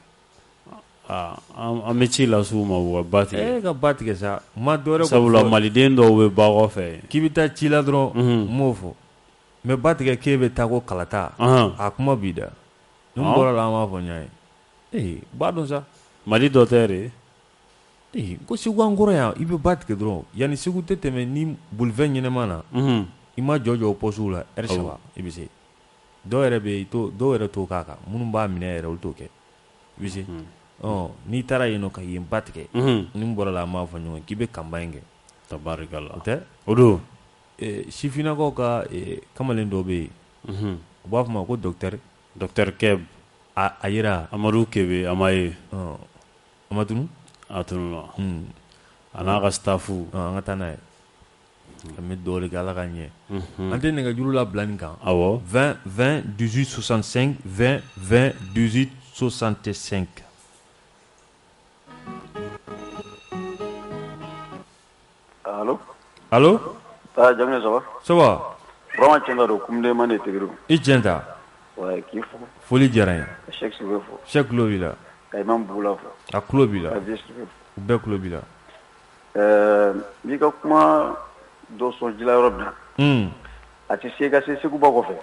an bɛ ci lase u ma u ka ba tigɛ
ka ba tigɛ sa ma dɔwɛrɛ
sabula maliden dɔw bɛ ba kɔfɛ
k'i bɛ taa ci la dɔrɔn n m'o fɔ mɛ ba tigɛ k'e bɛ taa ko kalata a kuma b'i da ni mun bɔra la an b'a fɔ ɲaa ye ba dɔn sa
mali dɔ tɛ de
ko segu an kɔrɔ yan i bɛ ba tigɛ dɔrɔn yanni segu tɛ tɛmɛ ni bolifɛn ɲɛnɛma na i ma jɔ o pɔsiw la heure 3 i bɛ se dɔw yɛrɛ bɛ yen dɔw yɛrɛ t'o k'a kan minnu b'a minɛ yɛrɛ olu t'o kɛ i bɛ se n'i taara yen nɔ ka yen ba tigɛ ni mun bɔra la an b'a fɔ ɲɔgɔn k'i bɛ campagne kɛ
tabarikala
o tɛ
o don
sifinnakaw ka kamalen dɔ bɛ yen u b'a fɔ ma ko
docteur Keb
a yira
Amadu Kebe a ma ye
Amatunu
a tununa a n'a ka staffu
an ka taa n'a ye an bɛ dugawu de kɛ ala ka ɲɛ an tɛ nɛgɛjuru labila nin kan
awɔ
20 20 18 65 20 20 18 65 allo
jamu ça va
ça va
vraiment tiɲɛ don kumde man de tigiri
i tiɲɛ ta
ouais k'i fo
foli diyara n ye
Cheikh Sube fo
Cheikh tulo b'i la
ka imam Bula fo
a tulo b'i la
ka Vice Sube
u bɛɛ tulo b'i la
n'i ka kuma dɔ sɔn jila yɔrɔ min na a tɛ se ka se Seguba kɔfɛ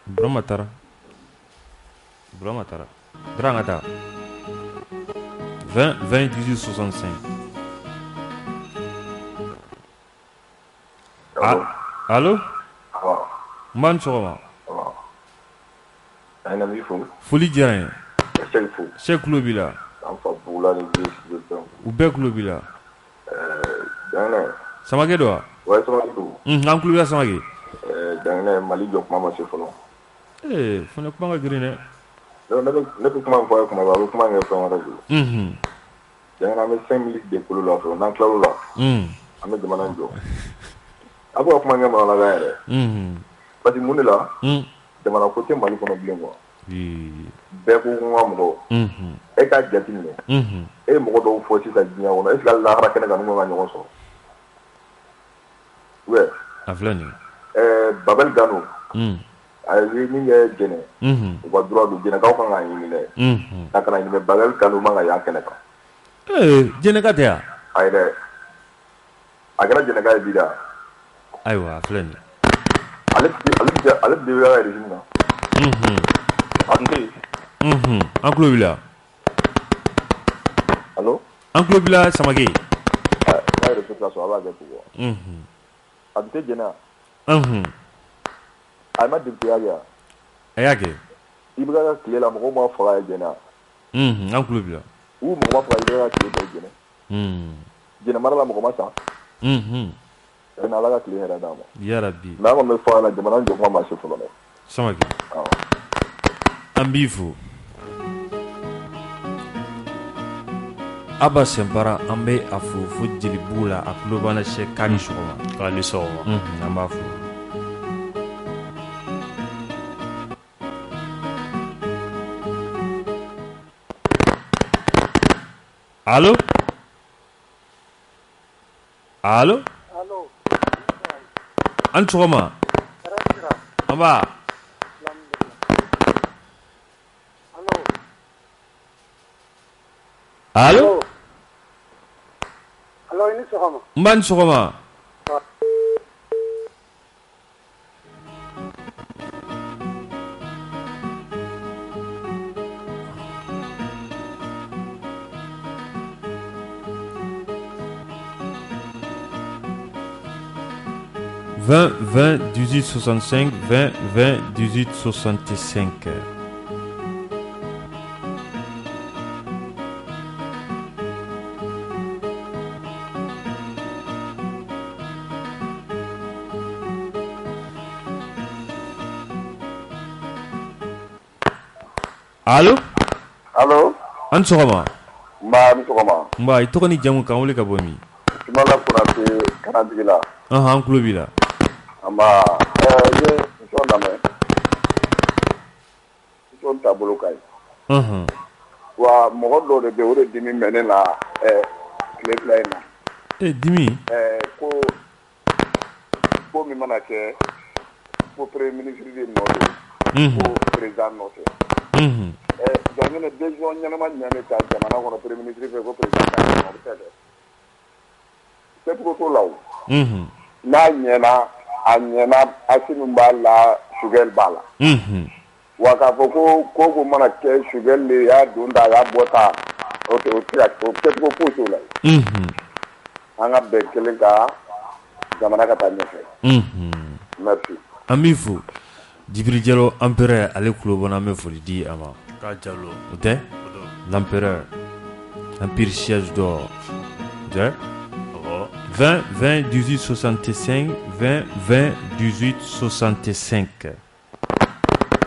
Burama taara dara an ka taa 20 20 18 65 allo n b'a ni sɔgɔma
a ye na min fo
foli diyara n ye
Cheikh fo
Cheikh tulo b'i la
an fa Bula ni Vice Sube
u bɛɛ tulo b'i la
Dangana
Samakɛ don wa
ouais Samakɛ don
an tulo b'i la Samakɛ
Dangana Mali jɔ kuma ma se fɔlɔ
fana kuma ka girin dɛ
ne bɛ kuma fɔ a ye kuma a bɛ kuma kɛ fɛn wɛrɛ bolo Dangana an bɛ 5 minutes de kolo la fɔlɔ n'an tilal'o la an bɛ jamana jɔ a bɛ ka kuma kɛ manamanakan yɛrɛ parce que mun de la jamana ko tɛ Mali kɔnɔ bilen quoi bɛɛ ko n ka mɔgɔ e k'a jate minɛ e ye mɔgɔ dɔw fɔ sisan diɲɛ kɔnɔ est ce que hali lahara kɛnɛ kan n'u ka ɲɔgɔn sɔrɔ ouais
a filɛ nin
Babel Gano a ye min kɛ Jɛnɛ u ka droit don Jɛnɛkaw kan k'a ɲini dɛ a kana ɲini Babel Gano man ka y'a kɛnɛ kan
Jɛnɛka tɛ yan
ayi dɛ a kɛra Jɛnɛka ye bi da
ayiwa a filɛ nin
ale de bɛ ka régime na a tun tɛ yen
an tulo b'i la
allo
an tulo b'i la Samakɛ
n'a ye résultat sɔrɔ a b'a kɛ ten quoi a tun tɛ Jɛnɛ yan a ma député ya kɛ yan
a y'a kɛ
i bɛ ka tile la mɔgɔw ma faga ye Jɛnɛ yan
an tulo b'i la
u mɔgɔ ma faga i bɛ ka tile bɛɛ Jɛnɛ Jɛnɛ mara la mɔgɔ ma sa ala ka tile hɛrɛ d'an ma
yarabi
mais an kɔni bɛ fɔ a la jamana jɔ kuma ma se fɔlɔ dɛ
Samakɛ an b'i fo Aba Sɛnpara an bɛ a fo Jelibugu la a tulo b'an na Cheikh k'a ni sɔgɔma
k'a ni sɔgɔma
an b'a fo allo an ni sɔgɔma an b'a allo n b'a ni sɔgɔma vingt 18 65 20 20 18 65 Allo?
Allo?
An sɔgɔma.
Nba, ni sɔgɔma.
Nba, i tɔgɔ ni jamu k'an wele ka bɔ min?
Sumala Konate, Kanatigi la.
An tulo b'i la.
Nba, ye émission lamɛn. Émission taabolo ka ɲi. Wa mɔgɔ dɔw de bɛ yen o de dimi bɛ ne la tile fila in na.
Dimi?
Ko min mana kɛ ko premier ministre de nɔ don. Ko président nɔ tɛ. Jamana décision ɲɛnama ɲɛnen ta jamana kɔnɔ premier ministre fɛ ko président ka ɲɛnama o tɛ dɛ. Kɛcogo t'o la o. N'a ɲɛna a ɲɛna Asimi b'a la Sugɛli b'a la. Wa k'a fɔ ko mana kɛ Sugɛli de y'a don ta a y'a bɔ ta o kɛcogo foyi t'o la. An ka bɛn kelen ka jamana ka taa ɲɛfɛ. Merci.
An b'i fo. Djibiri Diallo Empereur ale kulo bɔnna an bɛ foli di a ma.
K'a Diallo.
O tɛ? L'Empereur. Empire siège d'or. O tɛ? 20 20 18 65 20 20 18 65.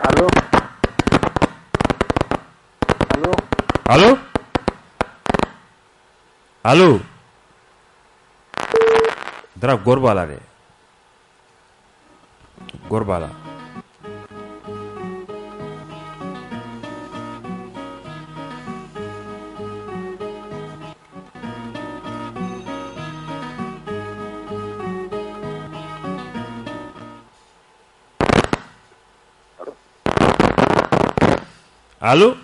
Allô?
Allô? Allô? Dara gorba la de. Gorba la. Allô?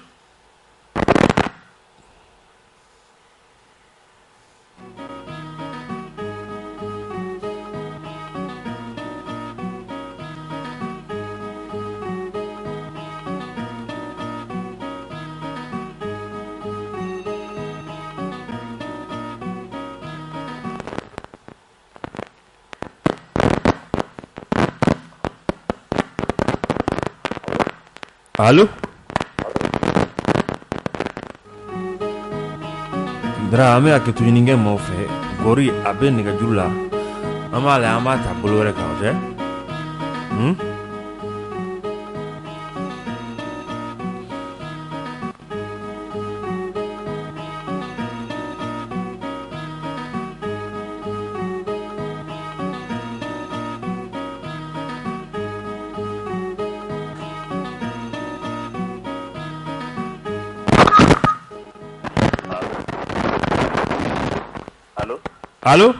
Allô? Dara an bɛ a kɛ to ɲinikɛ maaw fɛ gɔri a bɛ nɛgɛjuru la an b'a lajɛ an b'a ta bolo wɛrɛ kan o tɛ? Allô?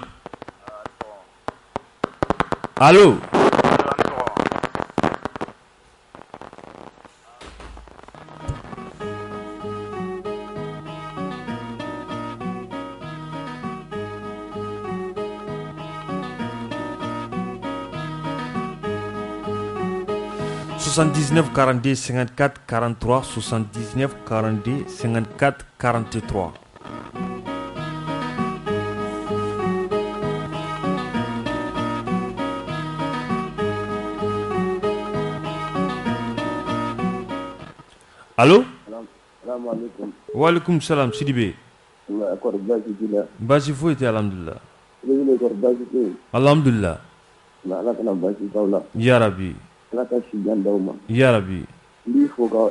Allô? Soixante-dix-neuf 42 54 43 79 42 54 43. Allô?
Salam alaikum.
Wa alaikum salam Sidibe. Basi foyi tɛ alhamdulillah. Alhamdulillah.
Ala kana basi k'aw la.
Ya Rabbi.
Ala ka si jan d'aw ma.
Ya Rabbi.
N b'i fo ka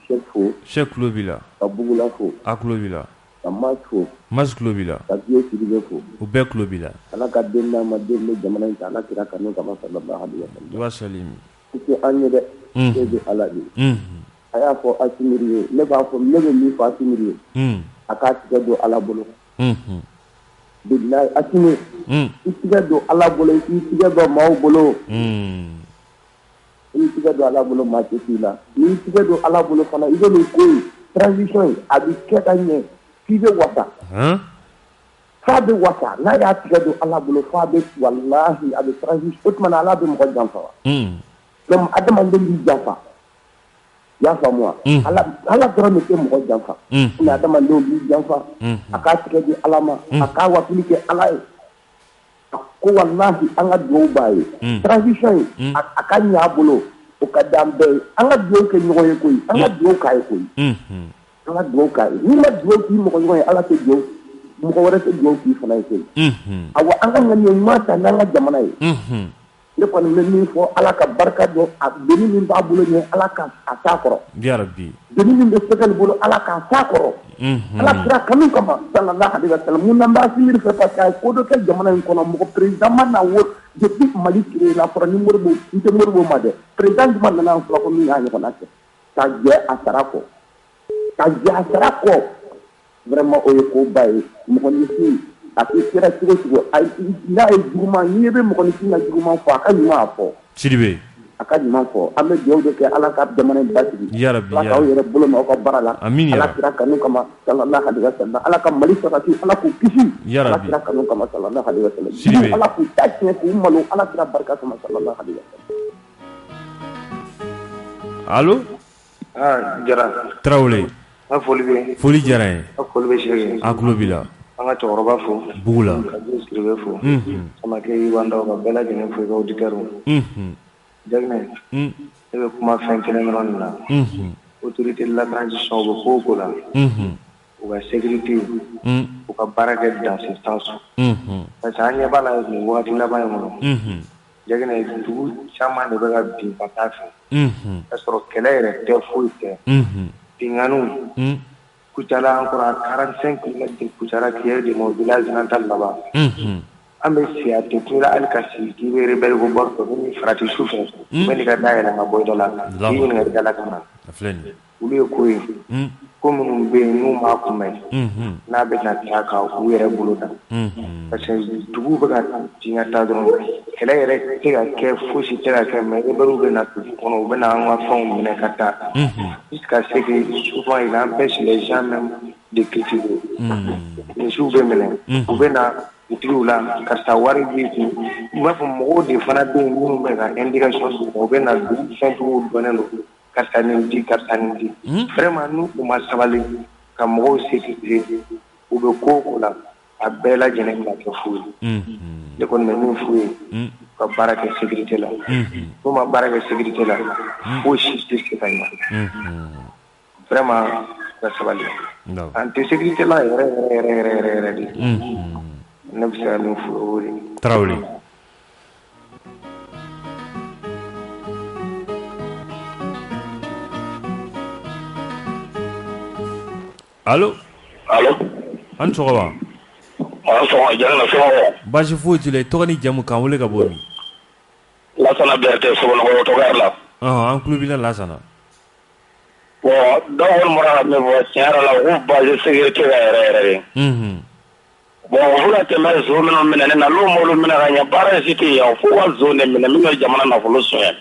Cheikh fo.
Cheikh tulo b'i la.
Ka Bugula fo.
A tulo b'i la.
Ka Mas fo.
Mas tulo b'i la.
Ka Biye Sidibe fo.
U bɛɛ tulo b'i la.
Ala ka den n'a ma den bɛ jamana in ta Ala kira kanu kama sallallahu alaihi wa sallam.
Wa salim.
I tɛ an ye dɛ. E bɛ Ala de. A y'a fɔ Asimiri ye ne b'a fɔ ne bɛ min fɔ Asimiri ye a k'a tigɛ don Ala bolo bilahi Asimi i tigɛ don Ala bolo i k'i tigɛ don maaw bolo i tigɛ don Ala bolo maa tɛ k'i la n'i tigɛ don Ala bolo fana i bɛ nin ko in transition in a bɛ kɛ ka ɲɛ f'i bɛ wasa f'a bɛ wasa n'a y'a tigɛ don Ala bolo f'a bɛ walahi a bɛ transition o tuma na Ala bɛ mɔgɔ janfa wa donc adamaden b'i janfa. Y'a faamu wa Ala dɔrɔn de tɛ mɔgɔ janfa mais adamadenw b'i janfa a k'a tigɛ di Ala ma a k'a wasuli kɛ Ala ye a ko walahi an ka dugawu b'a ye transition in a ka ɲɛ a bolo o ka di an bɛɛ ye an ka dugawu kɛ ɲɔgɔn ye koyi an ka dugawu k'a ye koyi an ka dugawu k'a ye n'i ma dugawu k'i mɔgɔ ɲɔgɔn ye Ala tɛ dugawu mɔgɔ wɛrɛ tɛ dugawu k'i fana ye koyi awa an ka ŋaniya ɲuman ta n'an ka jamana ye ne kɔni bɛ min fɔ ala ka barika dɔn a deni min b'a bolo ɲɛ ala ka a t'a kɔrɔ
yarabi
deni min bɛ sɛgɛli bolo ala k'a t'a kɔrɔ ala kira kanu kama sallallahu alaihi wa sallam mun na b'a simiri fɛ parce que a ye ko dɔ kɛ jamana in kɔnɔ mɔgɔ président ma na wo depuis mali créé la fɔra ni Modibo n tɛ Modibo ma dɛ président juma nana fɔ ko min y'a ɲɔgɔnna kɛ ka jɛ a sara kɔ ka jɛ a sara kɔ vraiment o ye ko ba ye mɔgɔninfin a k'i kɛra cogo cogo n'a ye juguman n'i bɛ mɔgɔninfin ka juguman fɔ a ka ɲuman fɔ
Sidibe
a ka ɲuman fɔ an bɛ dugawu de kɛ ala ka jamana in basigi
yarabi
ala k'aw yɛrɛ bolo ma aw ka baara la
amin
ala kira kanu kama sallallahu alaihi wa sallam ala ka mali sabati ala k'u kisi ala kira kanu kama sallallahu alaihi wa sallam ala k'u ta tiɲɛ k'u malo ala kira barika kama sallallahu alaihi wa sallam
allo
Jara
Traoré
a foli bɛ
foli diyara n ye
a foli bɛ Sege
a tulo b'i la
an ka cɛkɔrɔba fo
bugu la
ka Siribe fo Samakɛ Iwandaw ka bɛɛ lajɛlen fo i ka auditeurs Jaginɛ ne bɛ kuma fɛn kelen yɔrɔ nin na autorité de la transition u bɛ ko o ko la u ka sécurité u ka baara kɛ dans ce sens parce que an ɲɛ b'a la nin waati laban in kɔnɔ Jaginɛ dugu caman de bɛ ka bin ka taa fɛ k'a sɔrɔ kɛlɛ yɛrɛ tɛ foyi tɛ binganiw Kucala encore à 45 km de Kucala qui est de mon village natal là-bas an bɛ si a tɛ kula hali ka si k'i bɛ rebelle ko bɔ fɛ ni farati su fɛ bɛ n'i ka da yɛlɛ ka bɔ i dɔ la k'i ɲininka dala ka na olu ye ko ye ko minnu bɛ yen n'u m'a kunbɛn n'a bɛ na taa ka u yɛrɛ bolo da parce que dugu bɛ ka diɲɛ ta dɔrɔn kɛlɛ yɛrɛ tɛ ka kɛ fosi tɛ ka kɛ mais rebelles bɛ na dugu kɔnɔ u bɛ na an ka fɛnw minɛ ka taa jusqu'à ce que souvent il empêche les gens même de cultiver misiw bɛ minɛ u bɛ na dugutigiw la karisa wari b'i kun i b'a fɔ mɔgɔw de fana bɛ yen minnu bɛ ka indication d'u ma u bɛ na dugu fɛntigiw dɔnnen don karisa nin di karisa nin di vraiment n'u u ma sabali ka mɔgɔw sécuriser u bɛ ko o ko la a bɛɛ lajɛlen bɛna kɛ fu ye ne kɔni bɛ min f'u ye ka baara kɛ sécurité la n'u ma baara kɛ sécurité la fosi tɛ se ka ɲɛ vraiment ka sabali an tɛ sécurité la yɛrɛ de ne bɛ se ka min f'u ye o de ye
Traoré allo an sɔgɔma
Jara sɔgɔma
baasi foyi t'i la i tɔgɔ ni jamu k'an wele ka bɔ min
Lasana Berete Sogolongo tɔgɔ la
an tulo b'i la Lasana
bon dɔw kɔni bɔra ka min fɔ tiɲɛ yɛrɛ la u k'u base sécurité la yɛrɛ de bon u bɛ ka tɛmɛ zo minnu minɛ ne na n'u m'olu minɛ ka ɲɛ baara si tɛ yen f'u ka zo de minɛ min bɛ jamana nafolo sonya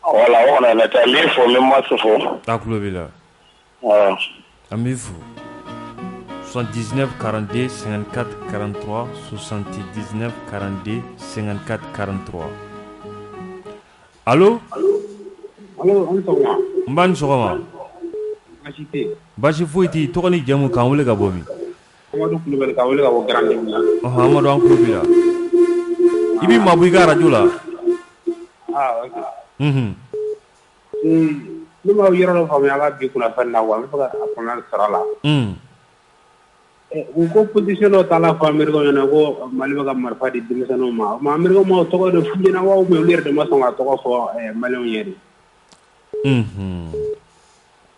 voilà o kɔni ne tɛ n b'i fo n bɛ Masi fo
a tulo b'i la an b'i fo 79 42 54 43 79 42 54 43 allo n b'a ni sɔgɔma baasi foyi t'i tɔgɔ ni jamu k'an wele ka bɔ min
Amadu Kulubali ka wele ka bɔ Grand Ligne la
Amadu an tulo b'i la i b'i mabɔ i ka radio la
ne ma yɔrɔ dɔ faamuya a ka bi kunnafoni na wa n bɛ fɛ ka a faamuya sara la u ko position dɔ t'a la fɔ Americain ɲɛna ko Mali bɛ ka marifa di denmisɛnninw ma Americain ma o tɔgɔ de f'u ɲɛna wa ou bien olu yɛrɛ de ma sɔn ka tɔgɔ fɔ Maliens ye de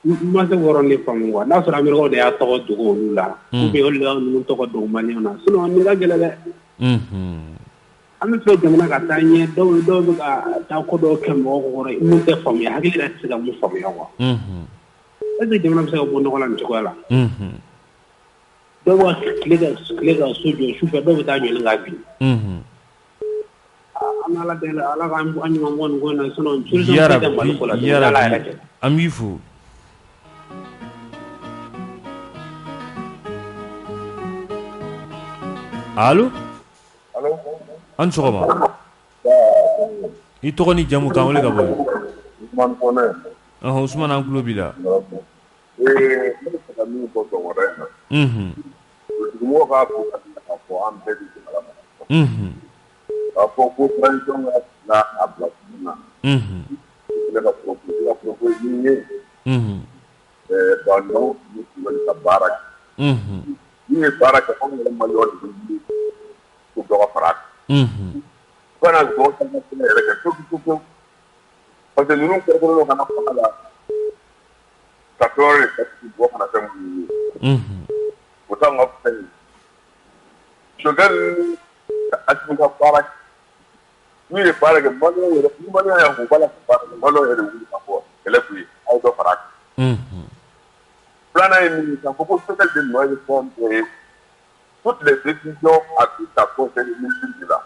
n ma se k'o yɔrɔnin faamu quoi n'a sɔrɔ Americain de y'a tɔgɔ dogo olu la ou bien olu de y'a ninnu tɔgɔ dogo Maliens na sinon nin ka gɛlɛn dɛ an bɛ fɛ jamana ka taa ɲɛ dɔw bɛ ka taa ko dɔw kɛ mɔgɔw kɔrɔ mun tɛ faamuya hakili yɛrɛ tɛ se ka mun faamuya quoi est-ce que jamana bɛ se ka bɔ nɔgɔ la nin cogoya la dɔw b'a tile ka so jɔ sufɛ dɔw bɛ taa ɲɔni k'a bin an ala deli ala k'an ɲuman bɔ nin ko in na sinon solution tɛ Mali ko la ala yɛrɛ cɛ
an b'i fo allo an sɔgɔma i tɔgɔ ni jamu k'an wele ka bɔ Usman an tulo b'i la
dugumɔgɔw k'a fɔ k'a fɔ an bɛɛ de jamana ma k'a fɔ ko transition ka bila a bila kun na ne ka fɔ ko ni ye bandɔw ni Kulubali ka baara kɛ ni ye baara kɛ anw yɛrɛ Maliyɛnw de bɛ wuli ko dɔ ka fara a kan kana go ka na ne yɛrɛ kɛ to parce que ninnu kɛrɛkɛrɛnlen kana fanga la ka tɔɔrɔ ka bɔ kana fɛn minnu ye o t'anw ka fɛn ye Choguel Assimi ka baara n'u ye baara kɛ maliyɛn yɛrɛ ni maliyɛn y'a fɔ k'a la ka baara kɛ maliyɛn yɛrɛ wuli ka fɔ kɛlɛ bɛ yen a ye dɔ fara a kan filanan ye min ye k'a fɔ ko Choguel de nɔ ye fɛn bɛɛ ye toutes les décisions à tout à conseil des ministres de là.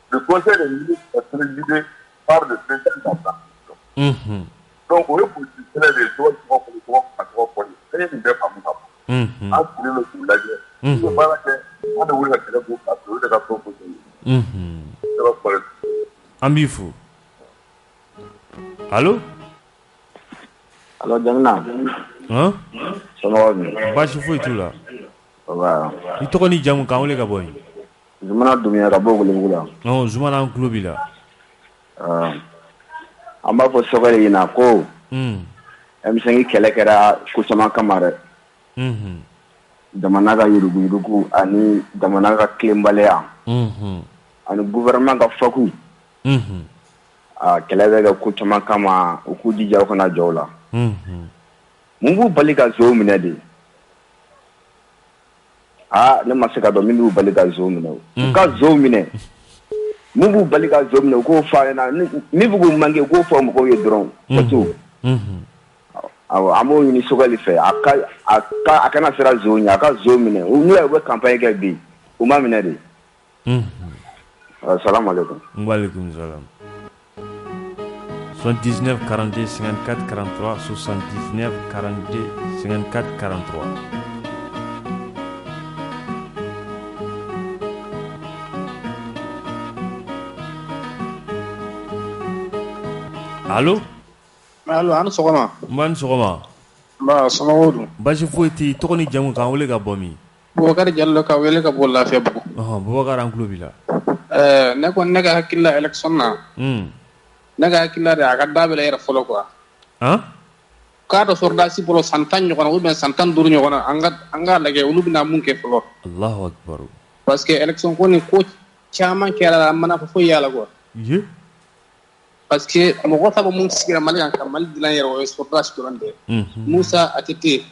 Le conseil des ministres est présidé par le président de la transition. Donc, on est pour discuter les choses qui vont pour les gens à trois points. Et il n'y a pas de problème. En tout cas, le l'a dit. Il ne faut pas que on ne voulait pas que vous fassiez de la proposition. C'est pas problème.
Ambifou. Allô?
Allô, Jamina.
Hein?
Sonori.
Bashi fo itu la.
Voilà.
I tɔgɔ ni jamu k'an wele ka bɔ yen.
Zumana Dumbuya ka bɔ Welesebugu la.
Non, Zumana an tulo b'i la.
An b'a fɔ Choguel ɲɛna ko M5 kɛlɛ kɛra ko caman kama dɛ. Jamana ka yuruguyurugu ani jamana ka tilenbaliya ani gouvernement ka faku kɛlɛ bɛ kɛ ko caman kama u k'u jija u kana jɔ o la. Mun b'u bali ka zo minɛ de? Ne ma se ka dɔn min b'u bali ka zo minɛ o. U ka zo minɛ. Mun b'u bali ka zo minɛ u k'o fɔ an ɲɛna min bɛ k'u manqué u k'o fɔ mɔgɔw ye dɔrɔn. C'est tout. Awɔ an b'o ɲini Choguel fɛ a kana siran zo ɲɛ a ka zo minɛ n'u yɛrɛ bɛ campagne kɛ bi u ma minɛ de. Salam alaikum.
Waalaikum salam. 79 42 54 43 79 42 54 43. Allô?
Allô, an sɔgɔma.
N sɔgɔma.
Nba somɔgɔw dun?
Basi foyi tɛ tɔgɔ ni jamu k'an wele ka bɔ min?
Bubakari Jalo ka wele ka bɔ Lafiyabugu.
Bubakari an tulo b'i la.
Ne kɔni ne ka hakili la élection na. Ne ka hakili la de a ka dabɛlɛ yɛrɛ fɔlɔ quoi. K'a dɔ sɔrɔdasi bolo san 10 ɲɔgɔn na ou bien san 15 ɲɔgɔn na an ka lajɛ olu bɛna mun kɛ fɔlɔ.
Allahu akbar.
Parce que élection ko ni ko caman kɛra la an mana fɔ foyi y'a la quoi. Parce que mɔgɔ saba mun sigira Mali kan ka Mali dilan yɛrɛ o ye sɔrɔdasi dɔrɔn de ye. Musa Atete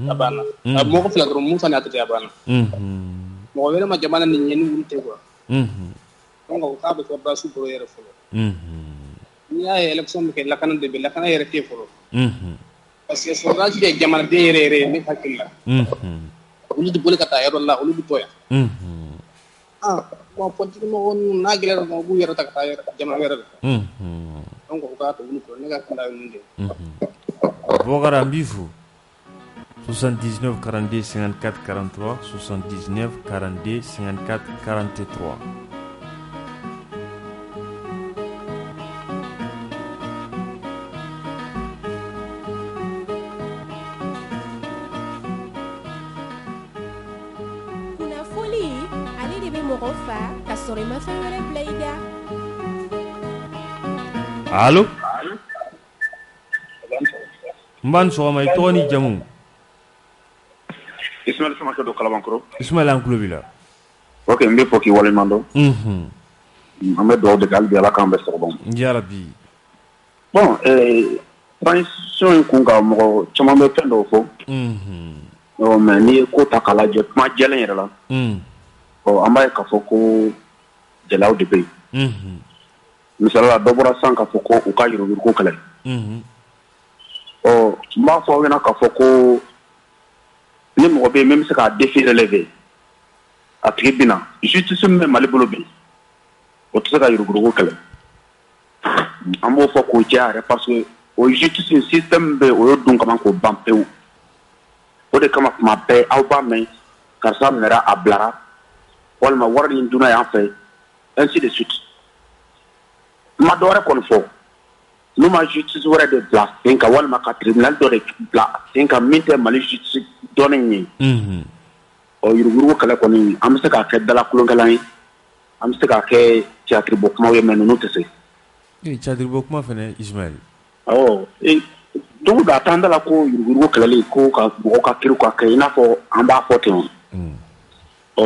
a banna. Mɔgɔ fila dɔrɔn Musa ni Atete a banna. Mɔgɔ wɛrɛ ma jamana ni ɲɛni wuli tɛ quoi. Donc o k'a bɛ sɔrɔdasi bolo yɛrɛ fɔlɔ. N'i y'a ye élection bɛ kɛ lakana de bɛ lakana yɛrɛ tɛ fɔlɔ. Parce que sɔrɔdasi ye jamanaden yɛrɛ yɛrɛ ye ne hakili la. Olu de boli ka taa yɔrɔ la olu bɛ to yan. Bon politique mɔgɔw ninnu n'a gɛlɛyara dɔrɔn u b'u yɛrɛ ta ka taa jamana wɛrɛ la. Donc o k'a to olu kɔrɔ ne ka hakili la ye mun de ye.
Bubakari an b'i fo. 79 42 54 43 79 42 54 43. Allô? N sɔgɔma i tɔgɔ ni jamu?
Ismaël Samakɛ don Kalabankɔrɔ.
Ismaël an tulo b'i la.
Ok n bɛ fɔ k'i waleɲuman dɔn. An bɛ dugawu de kɛ hali bi Ala k'an bɛɛ sɔgɔbɔ.
Yarabi.
Bon transition in kun kan mɔgɔ caman bɛ fɛn dɔw fɔ. Mais n'i ye ko ta k'a lajɛ kuma jɛlen yɛrɛ la. An b'a ye k'a fɔ ko gɛlɛyaw de bɛ yen. Misali la dɔ bɔra sisan k'a fɔ ko u ka yuruguyurugu kɛlɛ. N b'a fɔ aw ɲɛna k'a fɔ ko ni mɔgɔ bɛ yen min bɛ se k'a défi relever a tigi bɛ na justice min bɛ Mali bolo bi o tɛ se ka yuruguyurugu kɛlɛ. An b'o fɔ k'o jɛya yɛrɛ parce que o justice système bɛ o y'o dun kama k'o ban pewu. O de kama tuma bɛɛ aw b'a mɛn karisa minɛra a bilara walima wari nin dunna yan fɛ ainsi de suite. Ma dɔ wɛrɛ kɔni fɔ n'u ma justice wɛrɛ de bila sen kan walima ka tribunal dɔ de bila sen kan min tɛ Mali justice dɔnnen ye. Yuruguyurugu kɛlɛ kɔni an bɛ se k'a kɛ dala kulonkɛlan ye an bɛ se k'a kɛ théâtre bɔ kumaw ye mais ninnu tɛ se.
Théâtre bɔ kuma fɛnɛ Ismaël.
Donc a t'an da la ko yuruguyurugu kɛlɛli ko ka mɔgɔw ka kiiriw ka kɛ i n'a fɔ an b'a fɔ ten.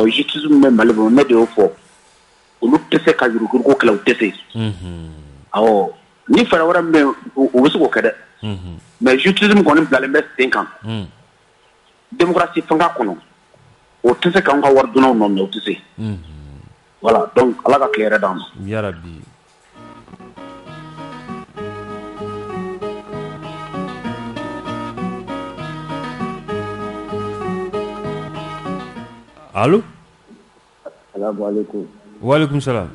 Justice min bɛ Mali bolo ne de y'o fɔ olu tɛ se ka yurugu ko kɛlɛ u tɛ se awɔ ni fɛɛrɛ wɛrɛ min bɛ o bɛ se k'o kɛ dɛ mais justice kɔni bilalen bɛ sen kan démocratie fanga kɔnɔ o tɛ se k'an ka wari dunnaw nɔ minɛ o tɛ se voilà donc ala ka tile yɛrɛ d'an ma
yarabi. Allô?
Salam alaikum.
Wa alaikum salam.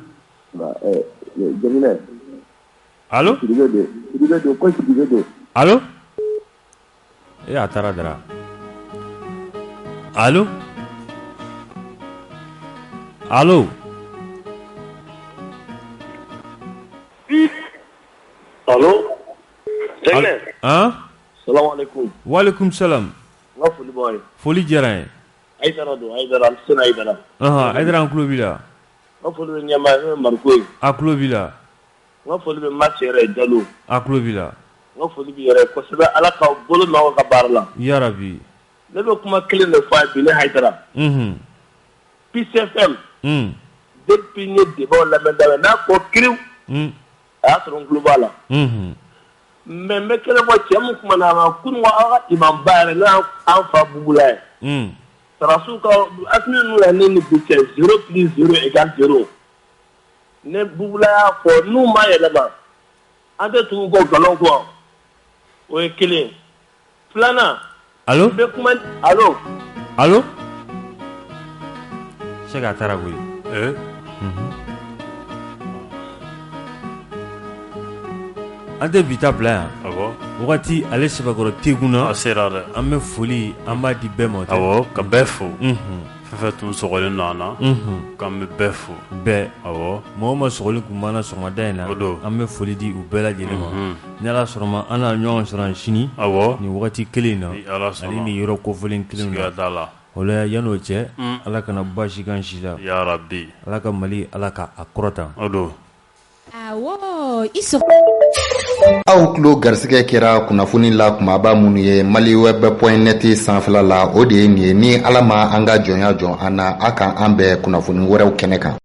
Jamila.
Allô? Allô? Atara dara. Allô? Allô?
Allô? Jamila.
Hein?
Salam alaikum.
Wa alaikum salam.
Nga foli boy.
Foli diyara ye.
Aïdara do Aïdara Sena Aïdara.
Aïdara an kulo b'i la.
Nga foli bɛ ɲɛmaa Mariko ye.
A kulo b'i la.
Nga foli bɛ Mati yɛrɛ Jalo.
A kulo b'i la.
Nga foli b'i yɛrɛ kosɛbɛ Ala ka bolo mɛn aw ka baara la.
Yarabi.
Ne bɛ kuma kelen de fɔ a ye bi ne Aïdara. Peace FM. Depuis n ye débat lamɛn daminɛ n'a ko kiriw. A y'a sɔrɔ n tulo b'a la. Mais n bɛ kelen fɔ cɛ min kumana a ma kunun aw ka imam ba yɛrɛ n'an fa Bugula ye. Sarasiw ka Asimi ninnu la ne ni bi cɛ 0 + 0 = 0. Ne Bugula y'a fɔ n'u ma yɛlɛma an tɛ tugu kɔ galon kɔ o ye kelen. Filanan.
Allô?
N bɛ kuma allô?
Allô? Cheikh a taara koyi. An tɛ bi ta bila yan. Awɔ. Wagati ale sɛbɛkɔrɔ tegun na.
A sera dɛ.
An bɛ foli an b'a di bɛɛ ma.
Awɔ ka bɛɛ fo. Fɛn tun sɔgɔlen don an na. K'an bɛ bɛɛ fo.
Bɛɛ.
Awɔ.
Mɔgɔ ma sɔgɔli kun b'an na sɔgɔmada in na. O don. An bɛ foli di u bɛɛ lajɛlen ma. Ni Ala sɔnna an na ɲɔgɔn sɔrɔ sini. Awɔ. Nin wagati kelen in na. Ni Ala sɔnna. Ale ni yɔrɔ kofɔlen kelen na. Siga t'a la. O la yan'o cɛ. Ala kana baasi k'an si la.
Yarabi.
Ala ka Mali Ala ka a kɔrɔta.
O don.
Awɔ i sɔn.
Aw tulo garisɛgɛ kɛra kunnafoni la kumaba minnu ye maliweb.net sanfɛla la o de ye nin ye ni Ala ma an ka jɔnya jɔn an na a kan an bɛɛ kunnafoni wɛrɛw kɛnɛ kan.